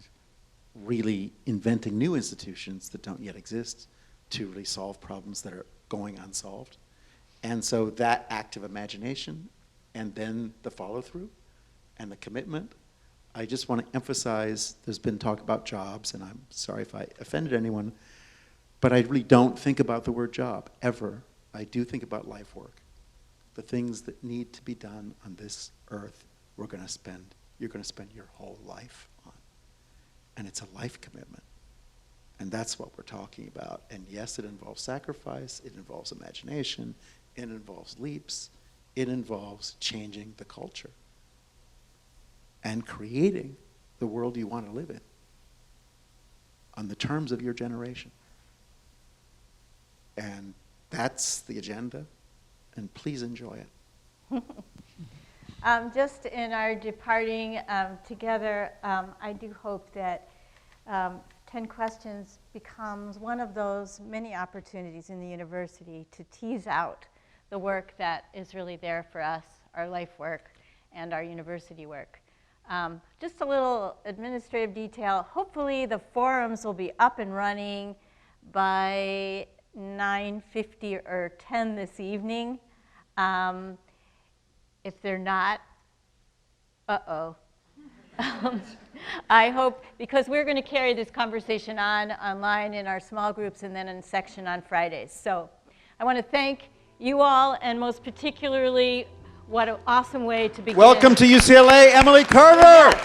really inventing new institutions that don't yet exist to really solve problems that are going unsolved. And so that active imagination, and then the follow-through and the commitment. I just want to emphasize, there's been talk about jobs, and I'm sorry if I offended anyone, but I really don't think about the word job, ever. I do think about life work. The things that need to be done on this earth, you're going to spend your whole life on. And it's a life commitment. And that's what we're talking about. And yes, it involves sacrifice, it involves imagination, it involves leaps, it involves changing the culture and creating the world you want to live in on the terms of your generation. And that's the agenda, and please enjoy it. Just in our departing together, I do hope that 10 Questions becomes one of those many opportunities in the university to tease out the work that is really there for us, our life work and our university work. Just a little administrative detail. Hopefully the forums will be up and running by 9:50 or 10 this evening. If they're not, I hope, because we're going to carry this conversation on online in our small groups and then in section on Fridays. So I want to thank you all, and most particularly, what an awesome way to begin. Welcome to UCLA, Emily Carter.